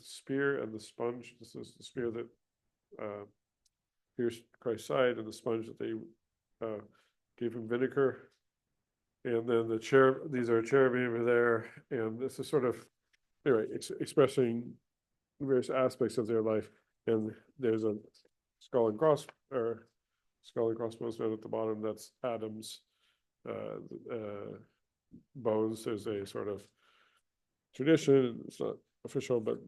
spear and the sponge. This is the spear that pierced Christ's side, and the sponge that they gave him vinegar. And then these are cherubim over there, and this is sort of, anyway, expressing various aspects of their life. And there's a skull and crossbones down at the bottom. That's Adam's bones. There's a sort of tradition, it's not official, but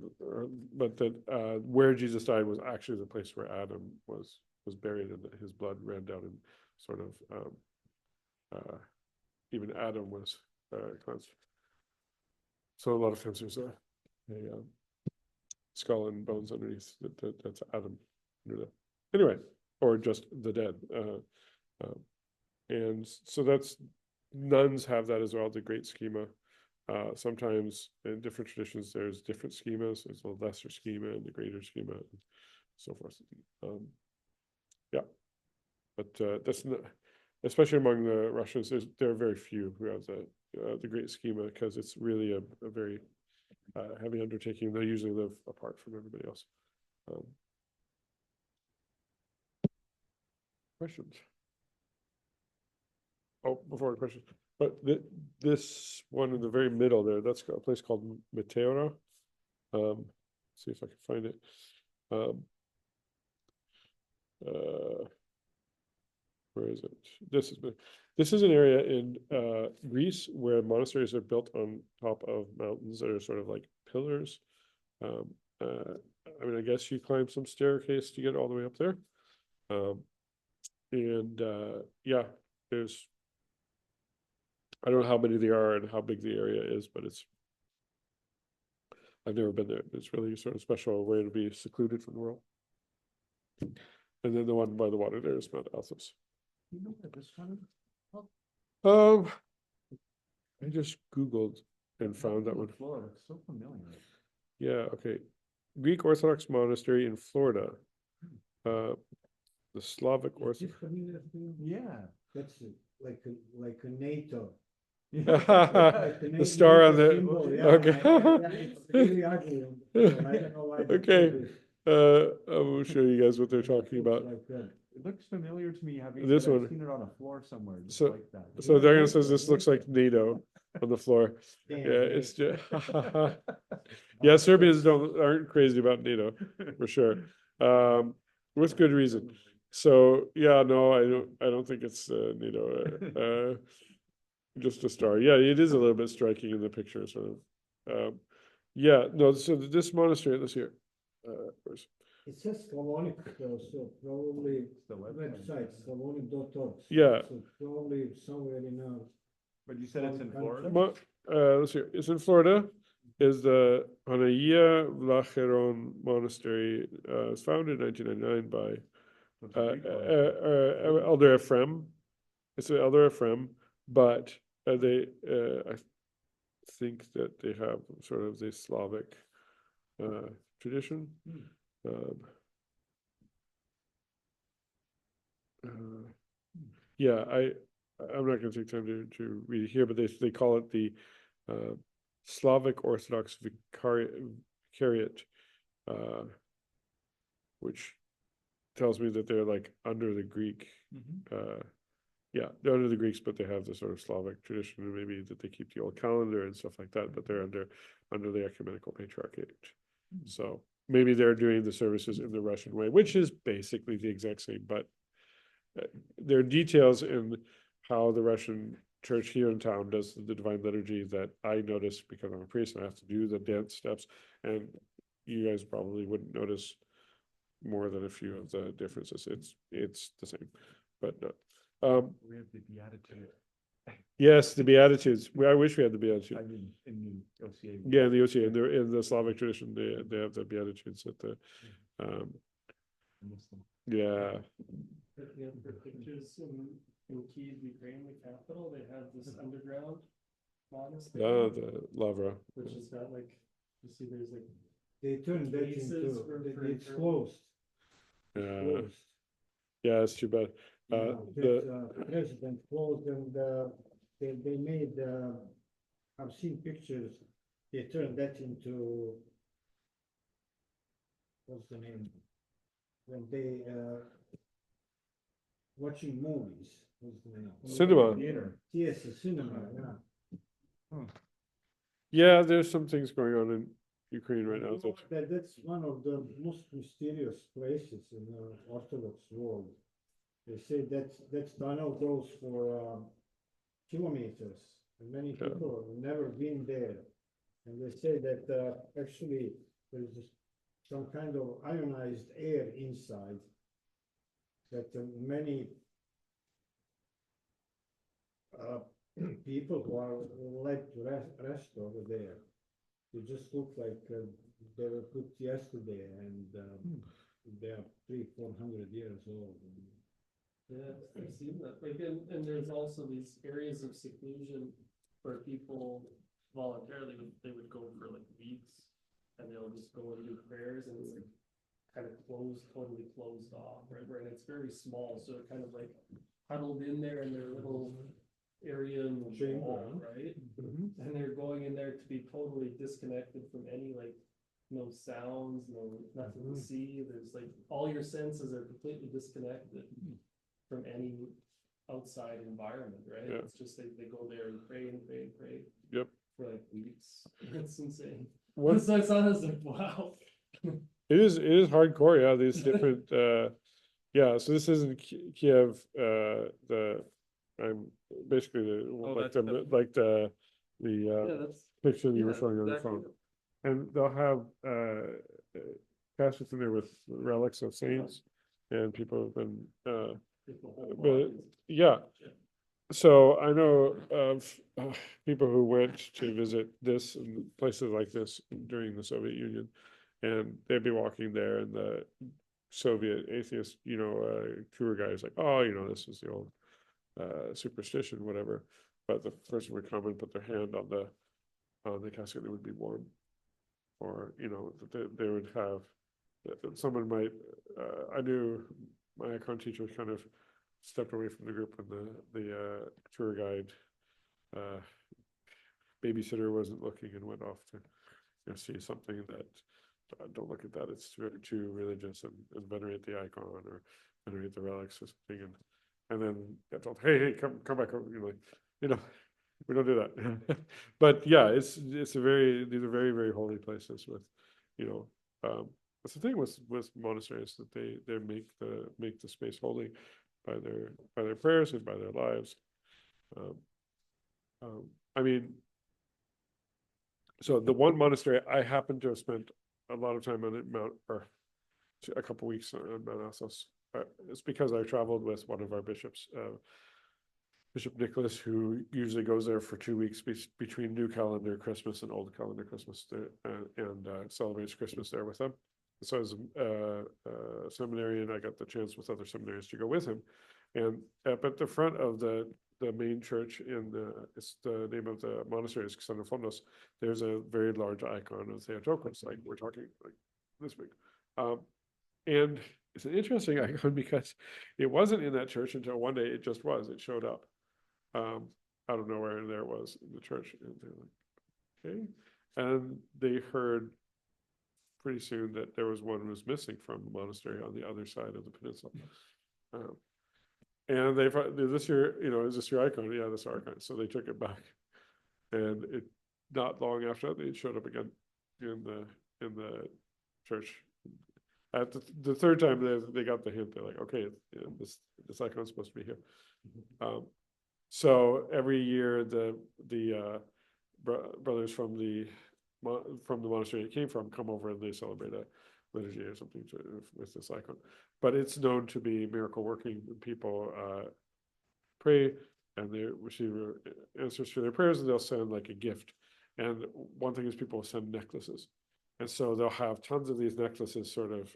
that where Jesus died was actually the place where Adam was buried, and that his blood ran down, and sort of even Adam was cleansed. So a lot of times there's a skull and bones underneath. That's Adam. Anyway, or just the dead. And so that's, nuns have that as well, the great schema. Sometimes in different traditions, there's different schemas. There's a lesser schema and the greater schema, and so forth. But that's not, especially among the Russians, there are very few who have the great schema, because it's really a very heavy undertaking. They usually live apart from everybody else. Questions? Oh, before the questions, but this one in the very middle there, that's got a place called Meteora. See if I can find it. Where is it? This is an area in Greece where monasteries are built on top of mountains that are sort of like pillars. I mean, I guess you climb some staircase to get all the way up there. Yeah, there's, I don't know how many there are and how big the area is, but I've never been there. It's really sort of special way to be secluded from the world. And then the one by the water there is Mount Athos. You know where this one is? I just Googled and found that one. Florida, it's so familiar. Yeah, okay. Greek Orthodox monastery in Florida. The Slavic Orthodox. Yeah. That's like a NATO. The star on the, symbol, yeah. okay. It's really ugly. I don't know why they Okay. do this. I will show you guys what they're talking about. Like that. It looks familiar to me, having This I've one. seen it on a floor somewhere, just So- like that. So Diana says this looks like NATO on the floor. Damn, Yeah, great. it's just, yeah, Serbians aren't crazy about NATO, for sure. With good reason. So, yeah, no, I don't think it's NATO. Just a star. Yeah, it is a little bit striking in the picture, sort of. Yeah, no, so this monastery, let's hear. Where's, It says Slavonic, so probably It's the website, slavonic.org. Yeah. So probably somewhere in our. But you said it's in Florida? let's hear. It's in Florida. Is the Panagia Vlacheron Monastery. It's founded in 1999 by Elder Ephraim. it's the other Ephraim, but I think that they have sort of the Slavic tradition. Um, yeah, I'm not going to take time to read it here, but they call it the Slavic Orthodox Vicariate, which tells me that they're like under the Greek. Yeah, they're under the Greeks, but they have the sort of Slavic tradition, and maybe that they keep the old calendar and stuff like that, but they're under the ecumenical patriarchate. So maybe they're doing the services in the Russian way, which is basically the exact same, but there are details in how the Russian church here in town does the divine liturgy that I notice because I'm a priest and I have to do the dance steps, and you guys probably wouldn't notice more than a few of the differences. It's the same, but We have the Beatitude. yes, the Beatitudes. I wish we had the I Beatitudes. mean, in the OCA. Yeah, the OCA, in the Slavic tradition, they have the Beatitudes at the, Muslim. yeah, Yeah, for pictures in Kyiv, Ukraine, the capital, they have this underground monastery, the Lavra. which has got like, you see there's like, They turned that Cases into, it's for- closed. It's Yeah, closed. yeah, it's too bad. Yeah, The, that, president closed and, they made, I've seen pictures, they turned that into, what's the name? When they, watching movies, what's the name? Cinema. Theater. Yes, a cinema, yeah. yeah, there's some things going on in Ukraine right now that, That's one of the most mysterious places in the Orthodox world. They say that tunnel goes for kilometers, and many Yeah. people have never been there. And they say that actually there's some kind of ionized air inside that many people who are led to rest over there, they just look like they were put yesterday, and they are 300-400 years old. yeah, I've seen that, like, and there's also these areas of seclusion where people voluntarily, they would go for like weeks, and they'll just go and do prayers, and it's like kind of totally closed off, right, and it's very small, so they're kind of like huddled in there in their little area in the Chamber, wall, right? And they're going in there to be totally disconnected from any like, no sounds, nothing to see, there's like, all your senses are completely disconnected from any outside environment, right? Yeah. It's just they go there and pray and pray and pray. Yep. For like weeks. It's insane. What, So I saw this like, wow. it is hardcore, yeah, these different, yeah, so this isn't Kiev, I'm basically the That's. picture you were yeah, showing on your exactly. phone. And they'll have caskets in there with relics of saints, and people have been Like the whole but bodies. yeah. Yeah. So I know of people who went to visit this and places like this during the Soviet Union, and they'd be walking there, and the Soviet atheist, tour guy is like, oh, this is the old superstition, whatever. But the person would come and put their hand on the casket, and it would be warm, or they would have someone might. I knew my icon teacher kind of stepped away from the group, and the tour guide babysitter wasn't looking and went off to see something that don't look at that, it's too religious, and venerate the icon or venerate the relics or something, and then get told, hey, come back over, we don't do that. But yeah, these are very, very holy places with, that's the thing with monasteries, that they make the space holy by their prayers and by their lives. I mean, so the one monastery I happen to have spent a lot of time on it, or a couple weeks on Mount Athos. It's because I traveled with one of our bishops, Bishop Nicholas, who usually goes there for 2 weeks between New Calendar Christmas and Old Calendar Christmas, and celebrates Christmas there with them. So as a seminarian, I got the chance with other seminaries to go with him. And up at the front of the main church it's the name of the monastery is Xenophontos. There's a very large icon of Theotokos, like we're talking like this big. And it's an interesting icon because it wasn't in that church until one day it just was. It showed up out of nowhere, and there it was in the church. And they're like, okay. And they heard pretty soon that there was one who was missing from the monastery on the other side of the peninsula. And they thought, is this your, is this your icon? Yeah, this is our icon. So they took it back. And it not long after that, they showed up again in the church. At the third time they got the hint. They're like, okay, this icon's supposed to be here. So every year the brothers from the monastery it came from come over and they celebrate a liturgy or something with this icon. But it's known to be miracle working. People pray and they receive answers to their prayers, and they'll send like a gift. And one thing is people send necklaces, and so they'll have tons of these necklaces sort of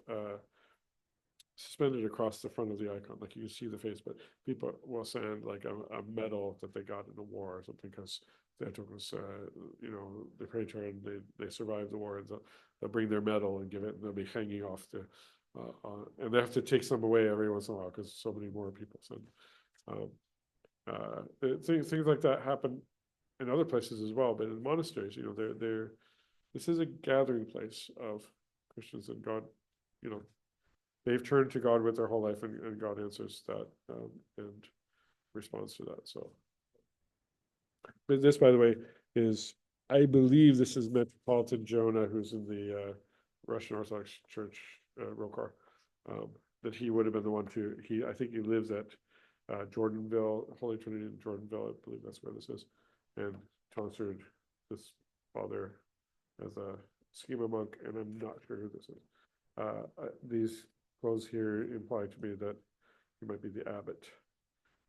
suspended across the front of the icon, like you can see the face. But people will send like a medal that they got in a war or something, because they took us, they prayed to her and they survived the war, and they'll bring their medal and give it, and they'll be hanging off and they have to take some away every once in a while because so many more people send. Things like that happen in other places as well, but in monasteries, this is a gathering place of Christians, and God, they've turned to God with their whole life, and God answers that and responds to that. So, but this, by the way, I believe this is Metropolitan Jonah, who's in the Russian Orthodox Church, Rokar, that he would have been the one I think he lives at Jordanville, Holy Trinity in Jordanville, I believe that's where this is, and sponsored this father as a schema monk, and I'm not sure who this is. These clothes here imply to me that he might be the abbot.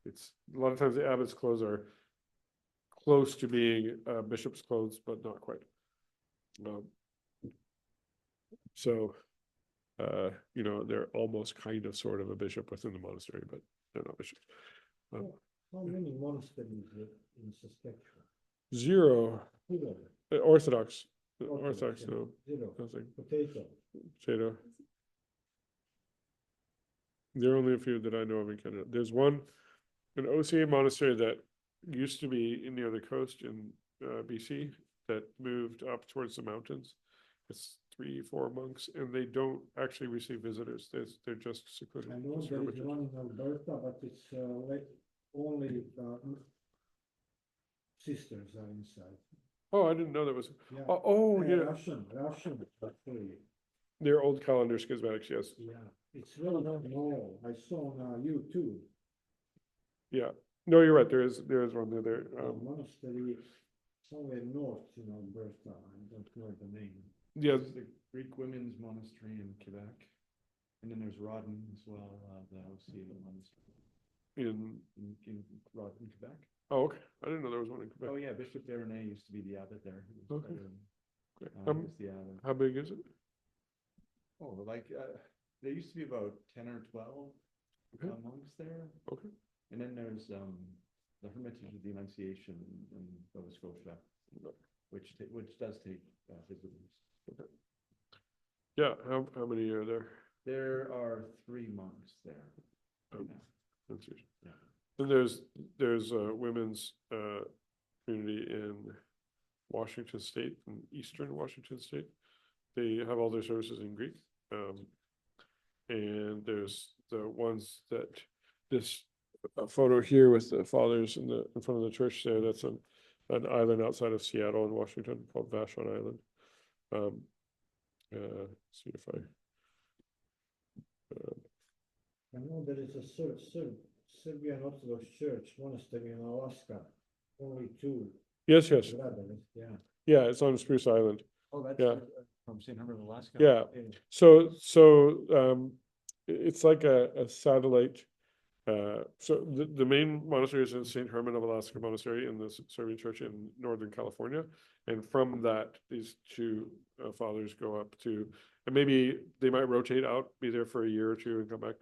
It's a lot of times the abbot's clothes are close to being bishop's clothes, but not quite. They're almost kind of sort of a bishop within the monastery, but they're not bishops. How many monasteries in Saskatchewan? 0 Orthodox. Orthodox, yeah. No, 0. nothing. Potato. There are only a few that I know of in Canada. There's an OCA monastery that used to be near the coast in BC that moved up towards the mountains. It's 3-4 monks, and they don't actually receive visitors. They're just secluded. I know there is one in Alberta, but it's only sisters are inside. Oh, I didn't know that was. Yeah. Yeah. Russian, actually. They're old calendar schismatics, yes. Yeah, it's really small. I saw on YouTube. Yeah. No, you're right. There is one there. Monastery somewhere north in Alberta. I don't know the name. Yeah. There's the Greek Women's Monastery in Quebec, and then there's Rodden as well, the OCA monastery In Rodden, Quebec. Oh, okay. I didn't know there was one in Quebec. Oh yeah, Bishop Derenay used to be the abbot there. Okay. Great. He's the abbot. How big is it? Oh, there used to be about 10 or 12 Okay. monks there. Okay. And then there's the Hermitage of the Annunciation in Nova Scotia, which does take visitors. Okay. Yeah. How many are there? There are 3 monks there. Oh, Right now. that's huge. Yeah. Then there's a women's community in Washington State, in Eastern Washington State. They have all their services in Greek. And there's the ones that this photo here with the fathers in front of the church there. That's an island outside of Seattle in Washington called Vashon Island. See if I. I know there is a Serbian Orthodox Church monastery in Alaska. Only 2 Yes. brothers. Yeah. Yeah, it's on Spruce Island. Oh, that's Yeah. From St. Herman, Alaska. Yeah. Okay. So it's like a satellite. So the main monastery is in St. Herman of Alaska Monastery in the Serbian Church in Northern California, and from that these 2 fathers go up to, and maybe they might rotate out, be there for a year or 2, and come back,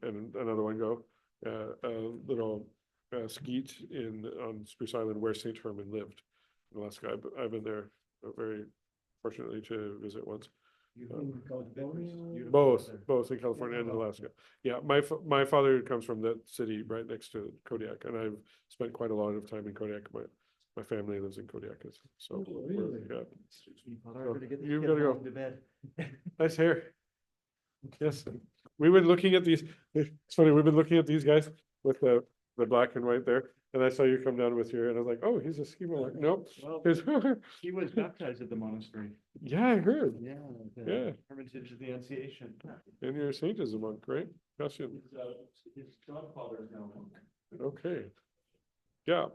and another one go, a little skeet on Spruce Island where St. Herman lived in Alaska. I've been there very fortunately to visit once. Both in California and Alaska. Yeah, my father comes from that city right next to Kodiak, and I've spent quite a lot of time in Kodiak. My family lives in Kodiak, so really? yeah. You've You've gotta go. To bed. Nice hair. Yes, we've been looking at these. It's funny. We've been looking at these guys with the black and white there, and I saw you come down with your, and I was like, oh, he's a schema. Like, nope. Well, He's- he was baptized at the monastery. yeah, I heard. Yeah. Yeah. Hermitage of the Annunciation. And your saint is a monk, right? Gotcha. His godfather is now a monk. Okay. Yeah.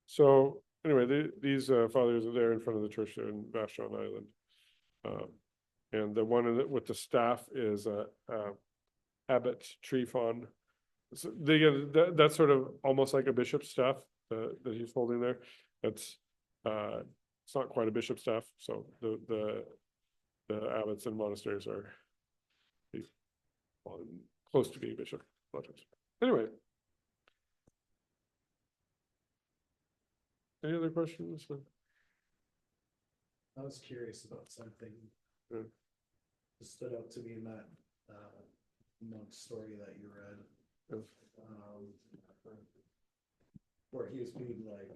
So anyway, these fathers are there in front of the church there in Vashon Island. And the one with the staff is Abbot Trifon. So they get that's sort of almost like a bishop's staff that he's holding there. It's not quite a bishop's staff. So the abbots and monasteries are close to being bishop. Anyway. Any other questions? I was curious about something. Yeah. That stood out to me in that monk story that you read. Yes. Where he was being like,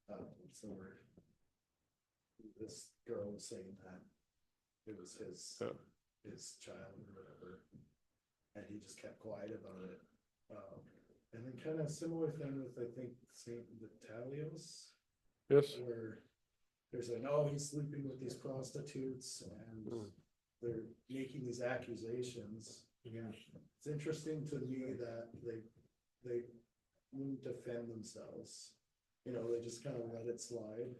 what's the word? This girl was saying that it was his child or whatever, and he just kept quiet about it. And then kind of similar thing with, I think, Saint Vitalios. Yes. Where there's like, oh, he's sleeping with these prostitutes and they're making these accusations. Yeah. It's interesting to me that they wouldn't defend themselves. You know, they just kind of let it slide.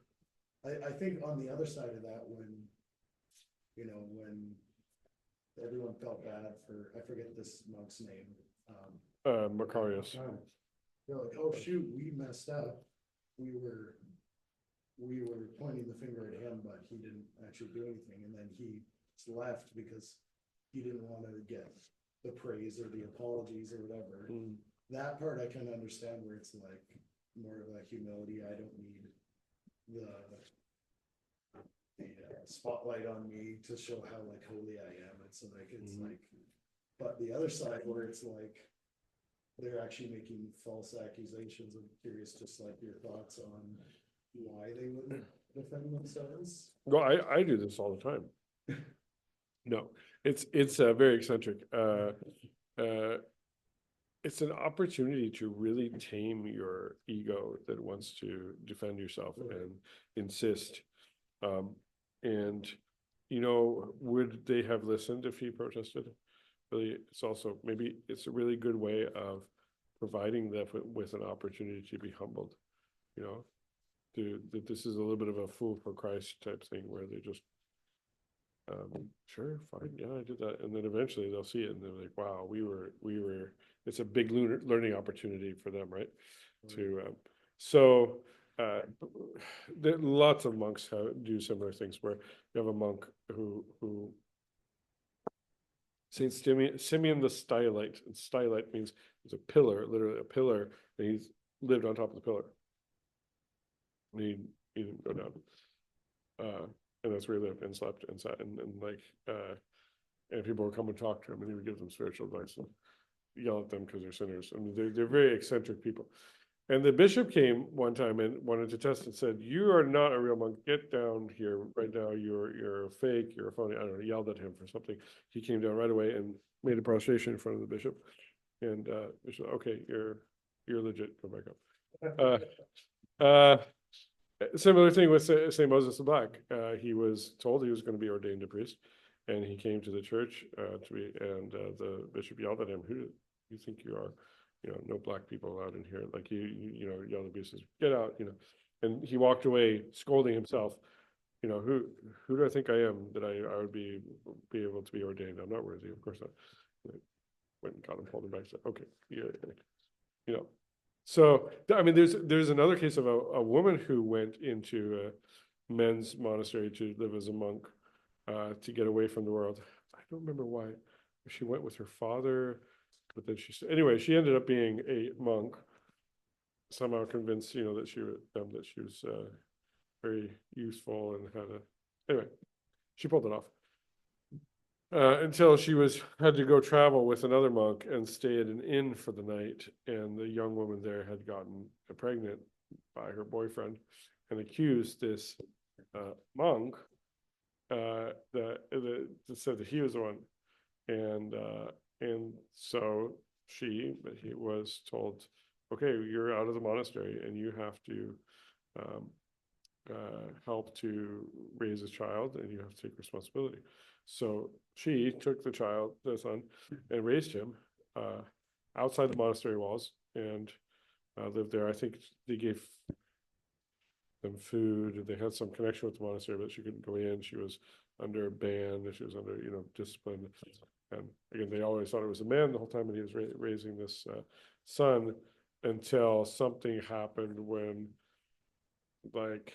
I think on the other side of that, when everyone felt bad for, I forget this monk's name. Macarius. They're like, oh shoot, we messed up. We were pointing the finger at him, but he didn't actually do anything. And then he left because he didn't want to get the praise or the apologies or whatever. That part I can understand, where it's like more of a humility. I don't need the spotlight on me to show how like holy I am. It's like, but the other side where it's like, they're actually making false accusations. I'm curious, just like your thoughts on why they wouldn't defend themselves. Well, I do this all the time. No, it's very eccentric. It's an opportunity to really tame your ego that wants to defend yourself and insist. And would they have listened if he protested? Really, it's a really good way of providing them with an opportunity to be humbled. That this is a little bit of a fool for Christ type thing, where they just, sure, fine, yeah, I did that, and then eventually they'll see it and they're like, wow, we were. It's a big learning opportunity for them, right? Lots of monks do similar things, where you have a monk who Saint Simeon the Stylite, and stylite means it's a pillar, literally a pillar, and he's lived on top of the pillar. And he didn't go down. And that's where he lived and slept and sat and people would come and talk to him, and he would give them spiritual advice and yell at them because they're sinners. I mean, they're very eccentric people. And the bishop came one time and wanted to test and said, "You are not a real monk. Get down here right now. You're a fake. You're a phony." I don't know. Yelled at him for something. He came down right away and made a prostration in front of the bishop. And bishop, okay, you're legit. Go back up. Similar thing with Saint Moses the Black. He was told he was going to be ordained a priest, and he came to the church the bishop yelled at him, "Who do you think you are? No black people allowed in here." Like yelled at him, says, "Get out!" And he walked away scolding himself. Who do I think I am that I would be able to be ordained? I'm not worthy, of course not. Went and got him, pulled him back, said, "Okay, yeah." So I mean, there's another case of a woman who went into a men's monastery to live as a monk, to get away from the world. I don't remember why. She went with her father But then anyway, she ended up being a monk, somehow convinced, that she was very useful and anyway, she pulled it off. Until she had to go travel with another monk and stay at an inn for the night, and the young woman there had gotten pregnant by her boyfriend and accused this monk that said that he was the one, and so he was told, okay, you're out of the monastery and you have to help to raise a child, and you have to take responsibility. So she took the son, and raised him outside the monastery walls, and lived there. I think they gave them food, and they had some connection with the monastery, but she couldn't go in. She was under a ban, she was under, discipline. And again, they always thought it was a man the whole time that he was raising this son, until something happened when, like,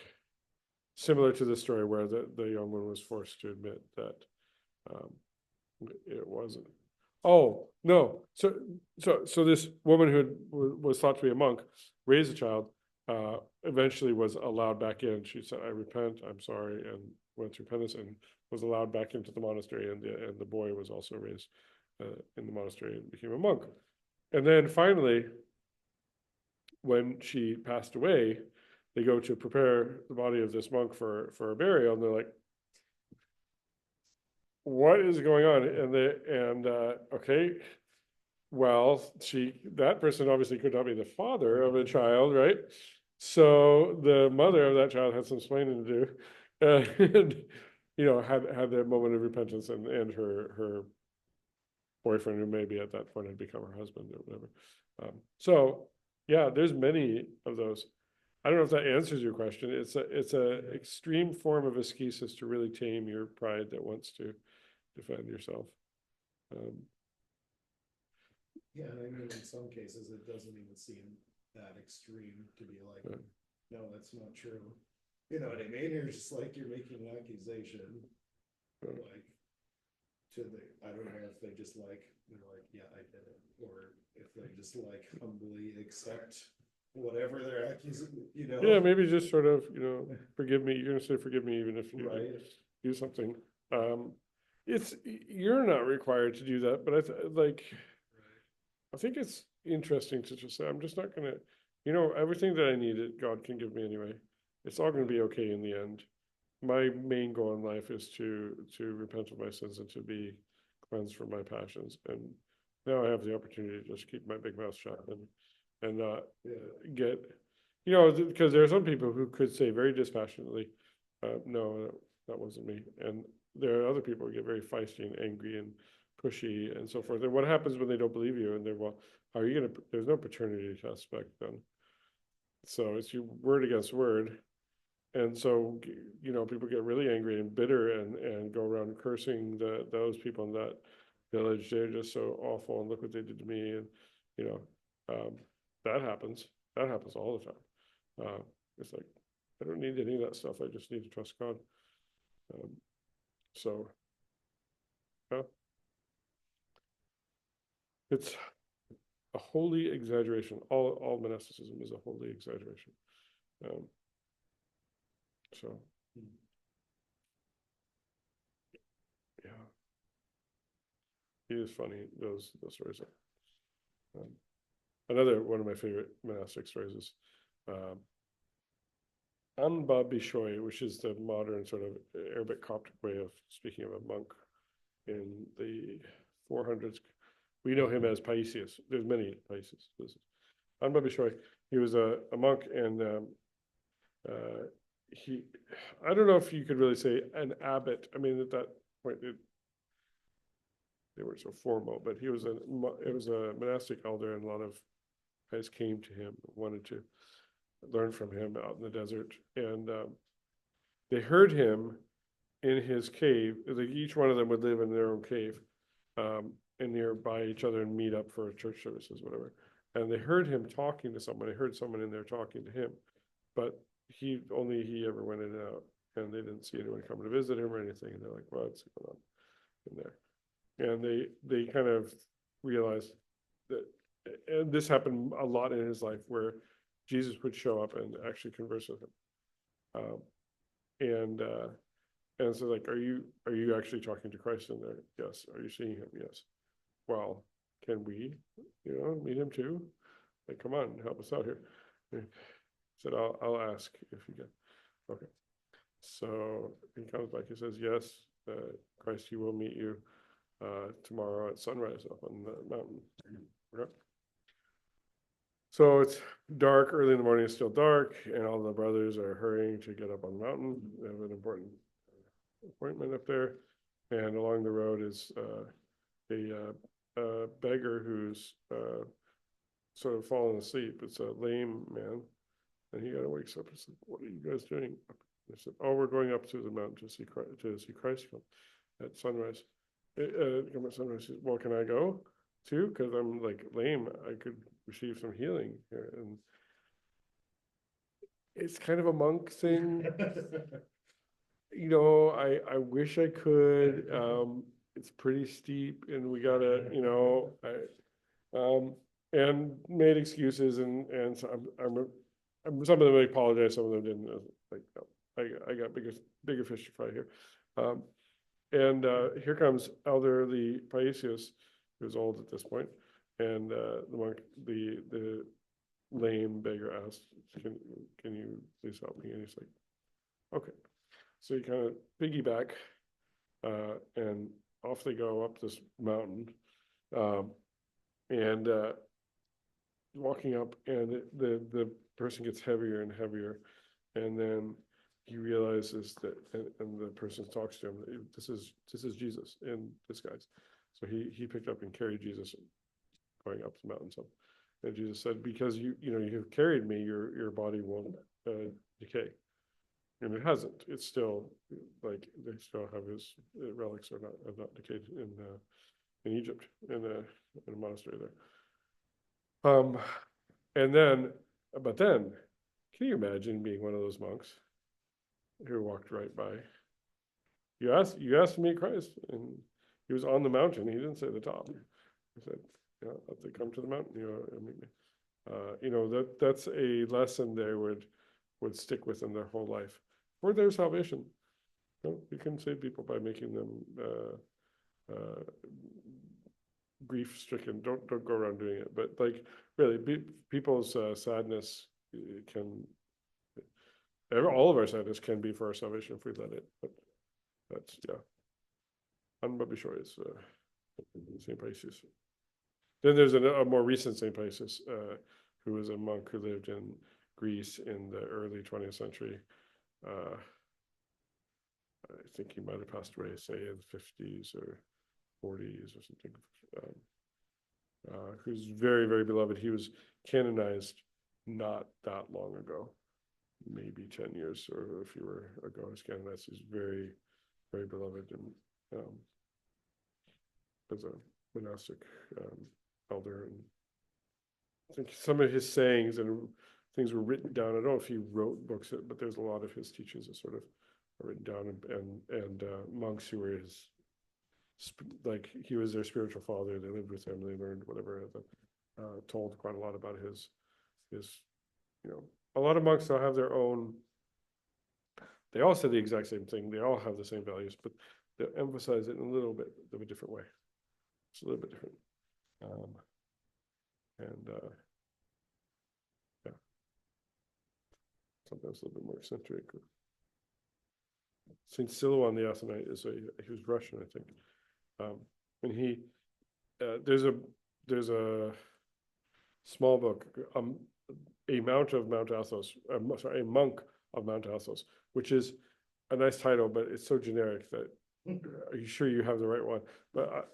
similar to the story where the young one was forced to admit that it wasn't. Oh, no. So this woman who was thought to be a monk raised a child, eventually was allowed back in. She said, I repent, I'm sorry, and went through penance and was allowed back into the monastery, and the boy was also raised in the monastery and became a monk. And then finally, when she passed away, they go to prepare the body of this monk for a burial, and they're like, what is going on? And okay, well, that person obviously could not be the father of a child, right? So the mother of that child had some explaining to do, and had their moment of repentance, and her boyfriend, who maybe at that point had become her husband or whatever. So yeah, there's many of those. I don't know if that answers your question. It's a extreme form of ascesis to really tame your pride that wants to defend yourself. Yeah, and I mean, in some cases, it doesn't even seem that extreme to be like, Right. no, that's not true. You know what I mean? You're just like, you're making an accusation, Right. like, I don't know if they just like, they're like, yeah, I did it, or if they just like humbly accept whatever they're accusing, Yeah, maybe just sort of, forgive me. You're gonna say forgive me even if you Right. do something. You're not required to do that, but I think it's interesting to just say, I'm just not gonna, everything that I needed, God can give me anyway. It's all gonna be okay in the end. My main goal in life is to repent of my sins and to be cleansed from my passions. And now I have the opportunity to just keep my big mouth shut and not get, because there are some people who could say very dispassionately, no, that wasn't me. And there are other people who get very feisty and angry and pushy and so forth. And what happens when they don't believe you? And they're, well, how are you gonna? There's no paternity test back then, so it's your word against word. And so, people get really angry and bitter and go around cursing those people in that village. They're just so awful, and look what they did to me. And, that happens. That happens all the time. It's like, I don't need any of that stuff. I just need to trust God. So, yeah. It's a holy exaggeration. All monasticism is a holy exaggeration. So, yeah. It is funny, those stories. Another one of my favorite monastic stories is Anba Bishoy, which is the modern sort of Arabic Coptic way of speaking of a monk in the 400s. We know him as Paisius. There's many Paisius. Anba Bishoy, he was a monk, and I don't know if you could really say an abbot. I mean, at that point, they weren't so formal, but it was a monastic elder, and a lot of guys came to him, wanted to learn from him out in the desert. And they heard him in his cave. Like, each one of them would live in their own cave, and nearby each other, and meet up for church services, whatever. And they heard him talking to someone. They heard someone in there talking to him, but he ever went in and out, and they didn't see anyone coming to visit him or anything. And they're like, what's going on in there? And they kind of realized, and this happened a lot in his life where Jesus would show up and actually converse with him. Um, and so like, are you actually talking to Christ in there? Yes. Are you seeing him? Yes. Well, can we, meet him too? Like, come on, help us out here. He said, I'll ask if you can. Okay. So he comes back, he says, yes, Christ, he will meet you tomorrow at sunrise up on the mountain. Okay. So it's dark, early in the morning, it's still dark, and all the brothers are hurrying to get up on the mountain. They have an important appointment up there. And along the road is a beggar who's sort of fallen asleep. It's a lame man. And he kind of wakes up and says, what are you guys doing? They said, oh, we're going up to the mountain to see Christ come at sunrise. Come at sunrise. He says, well, can I go too? Because I'm like lame. I could receive some healing here. And it's kind of a monk thing. I wish I could. It's pretty steep, and we gotta, and made excuses, and so some of them apologized, some of them didn't. Like, no, I got bigger fish to fry here. And here comes elderly Paisius, who's old at this point, and the monk, the lame beggar asked, "Can you please help me?" And he's like, "Okay." So you kind of piggyback, and off they go up this mountain, and walking up, and the person gets heavier and heavier, and then he realizes that, and the person talks to him, this is Jesus in disguise. So he picked up and carried Jesus going up the mountain. So, and Jesus said, because you have carried me, your body won't decay. And it hasn't. It's still like they still have his relics have not decayed in Egypt in a monastery there. But then, can you imagine being one of those monks who walked right by? You asked to meet Christ, and he was on the mountain. He didn't say the top. He said, "Let they come to the mountain, meet me." That's a lesson they would stick with them their whole life for their salvation. You can save people by making them grief-stricken. Don't go around doing it. But like, really, people's sadness can. All of our sadness can be for our salvation if we let it. But that's unbabishoy is St. Paisius. Then there's a more recent St. Paisius, who was a monk who lived in Greece in the early 20th century. I think he might have passed away, say, in the 50s or 40s or something. Who's very, very beloved. He was canonized not that long ago, maybe 10 years or fewer ago. He's canonized. He's very, very beloved, and as a monastic elder. And I think some of his sayings and things were written down. I don't know if he wrote books, but there's a lot of his teachings that sort of are written down, and monks who were his, like, he was their spiritual father. They lived with him. They learned whatever. Told quite a lot about his. A lot of monks will have their own. They all say the exact same thing. They all have the same values, but they emphasize it in a little bit of a different way. It's a little bit different. Sometimes a little bit more eccentric. Saint Silouan the Athonite he was Russian, I think, and he there's a small book, a monk of Mount Athos, which is a nice title, but it's so generic that are you sure you have the right one? But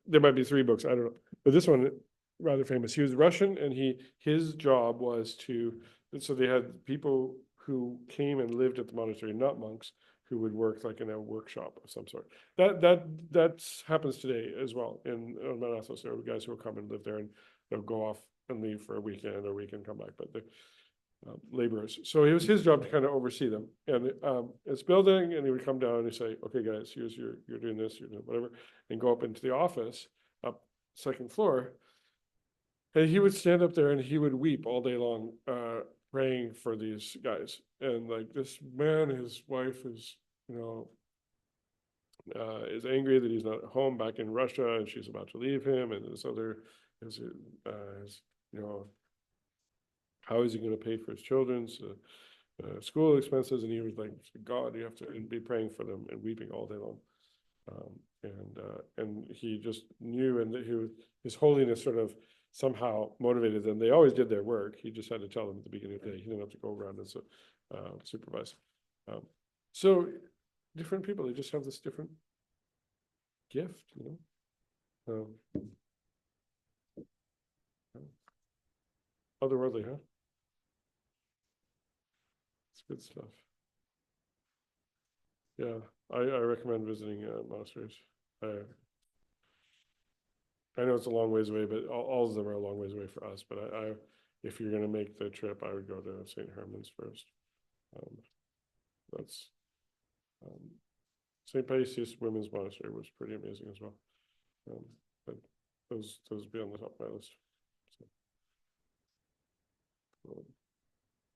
there might be 3 books, I don't know, but this one rather famous. He was Russian, and his job was so they had people who came and lived at the monastery, not monks, who would work like in a workshop of some sort. That happens today as well in Mount Athos. There are guys who will come and live there, and they'll go off and leave for a weekend come back, but they're laborers. So it was his job to kind of oversee them. And it's building, and he would come down and he'd say, "Okay, guys, here's you're doing this, you're doing whatever," and go up into the office, up 2nd floor. And he would stand up there and he would weep all day long, praying for these guys. And like this man, his wife is, you know, is angry that he's not at home back in Russia and she's about to leave him. And this other is, you know, how is he going to pay for his children's school expenses? And he was like, God, you have to be praying for them and weeping all day long. And he just knew, and that his holiness sort of somehow motivated them. They always did their work. He just had to tell them at the beginning of the day. He didn't have to go around and supervise. So different people, they just have this different gift, you know. Otherworldly, huh? It's good stuff. Yeah, I recommend visiting monasteries. I know it's a long ways away, but all of them are a long ways away for us. But if you're going to make the trip, I would go to St. Herman's first. That's St. Paisius Women's Monastery was pretty amazing as well. But those would be on the top of my list. So,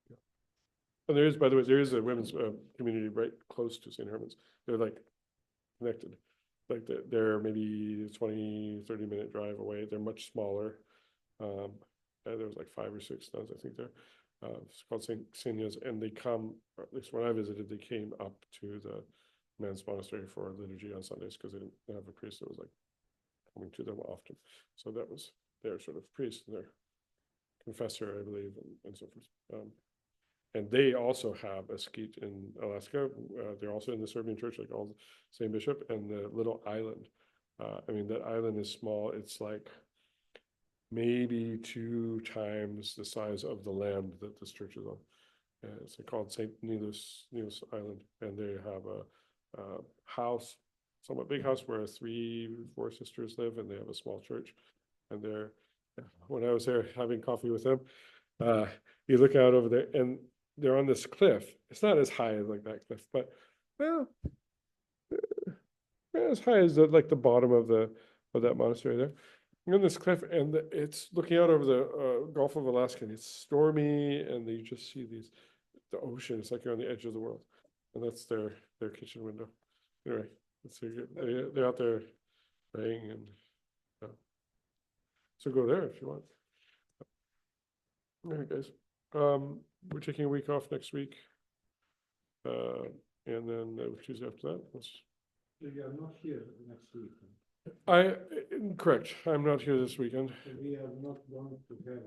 yeah. And there is, by the way, there is a women's community right close to St. Herman's. They're like connected. Like they're maybe 20, 30-minute drive away. They're much smaller. There was like 5 or 6 nuns, I think there. It's called St. Xenia's, and they come, or at least when I visited, they came up to the men's monastery for liturgy on Sundays because they didn't have a priest that was like coming to them often. So that was their sort of priest and their confessor, I believe, and so forth. And they also have a skete in Alaska. They're also in the Serbian church, like all the same bishop, and the little island. I mean, that island is small. It's like maybe 2 times the size of the land that this church is on. It's called St. Nilos Island, and they have a house, somewhat big house, where 3, 4 sisters live, and they have a small church. And when I was there having coffee with them, you look out over there, and they're on this cliff. It's not as high as like that cliff, but well, as high as like the bottom of that monastery there. You're on this cliff, and it's looking out over the Gulf of Alaska, and it's stormy, and you just see the ocean. It's like you're on the edge of the world, and that's their kitchen window. Anyway, they're out there praying, and so go there if you want. All right, guys. We're taking a week off next week. And then Tuesday after that. You are not here next week. Correct. I'm not here this weekend. So we are not going to have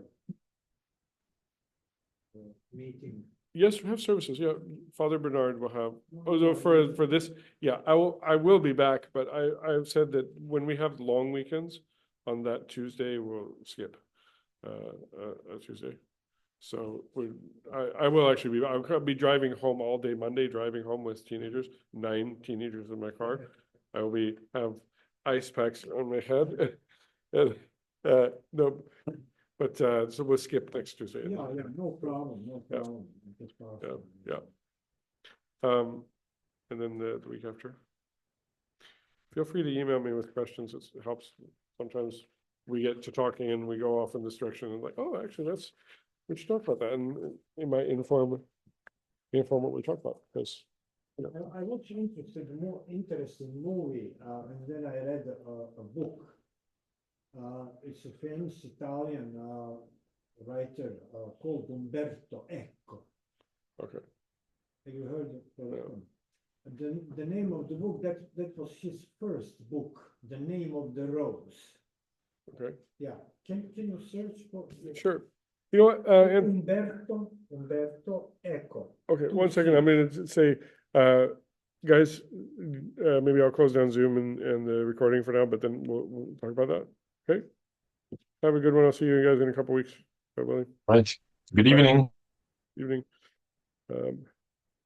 a meeting. Yes, we have services. Yeah, Father Bernard will have. Oh, no, for this, yeah, I will be back, but I've said that when we have long weekends, on that Tuesday we'll skip a Tuesday. So I will actually be. I'll be driving home all day Monday, driving home with teenagers, 9 teenagers in my car. I will have ice packs on my head. And, no, but so we'll skip next Tuesday. Yeah, no problem, no Yeah. problem. Yeah. And then the week after. Feel free to email me with questions. It helps. Sometimes we get to talking and we go off in this direction and like, oh, actually, we should talk about that, and it might inform what we talk about. Because I was more interesting movie, and then I read a book. It's a famous Italian writer called Umberto Eco. okay, Have you heard of him? The name of the book, that was his first book, The Name of the Rose. okay, Yeah, can you search for? sure. You know what? Umberto Eco. Okay, 1 second. I'm going to say, guys, maybe I'll close down Zoom and the recording for now, but then we'll talk about that. Okay. Have a good one. I'll see you guys in a couple weeks. God willing. Right. Good Bye. evening. Evening.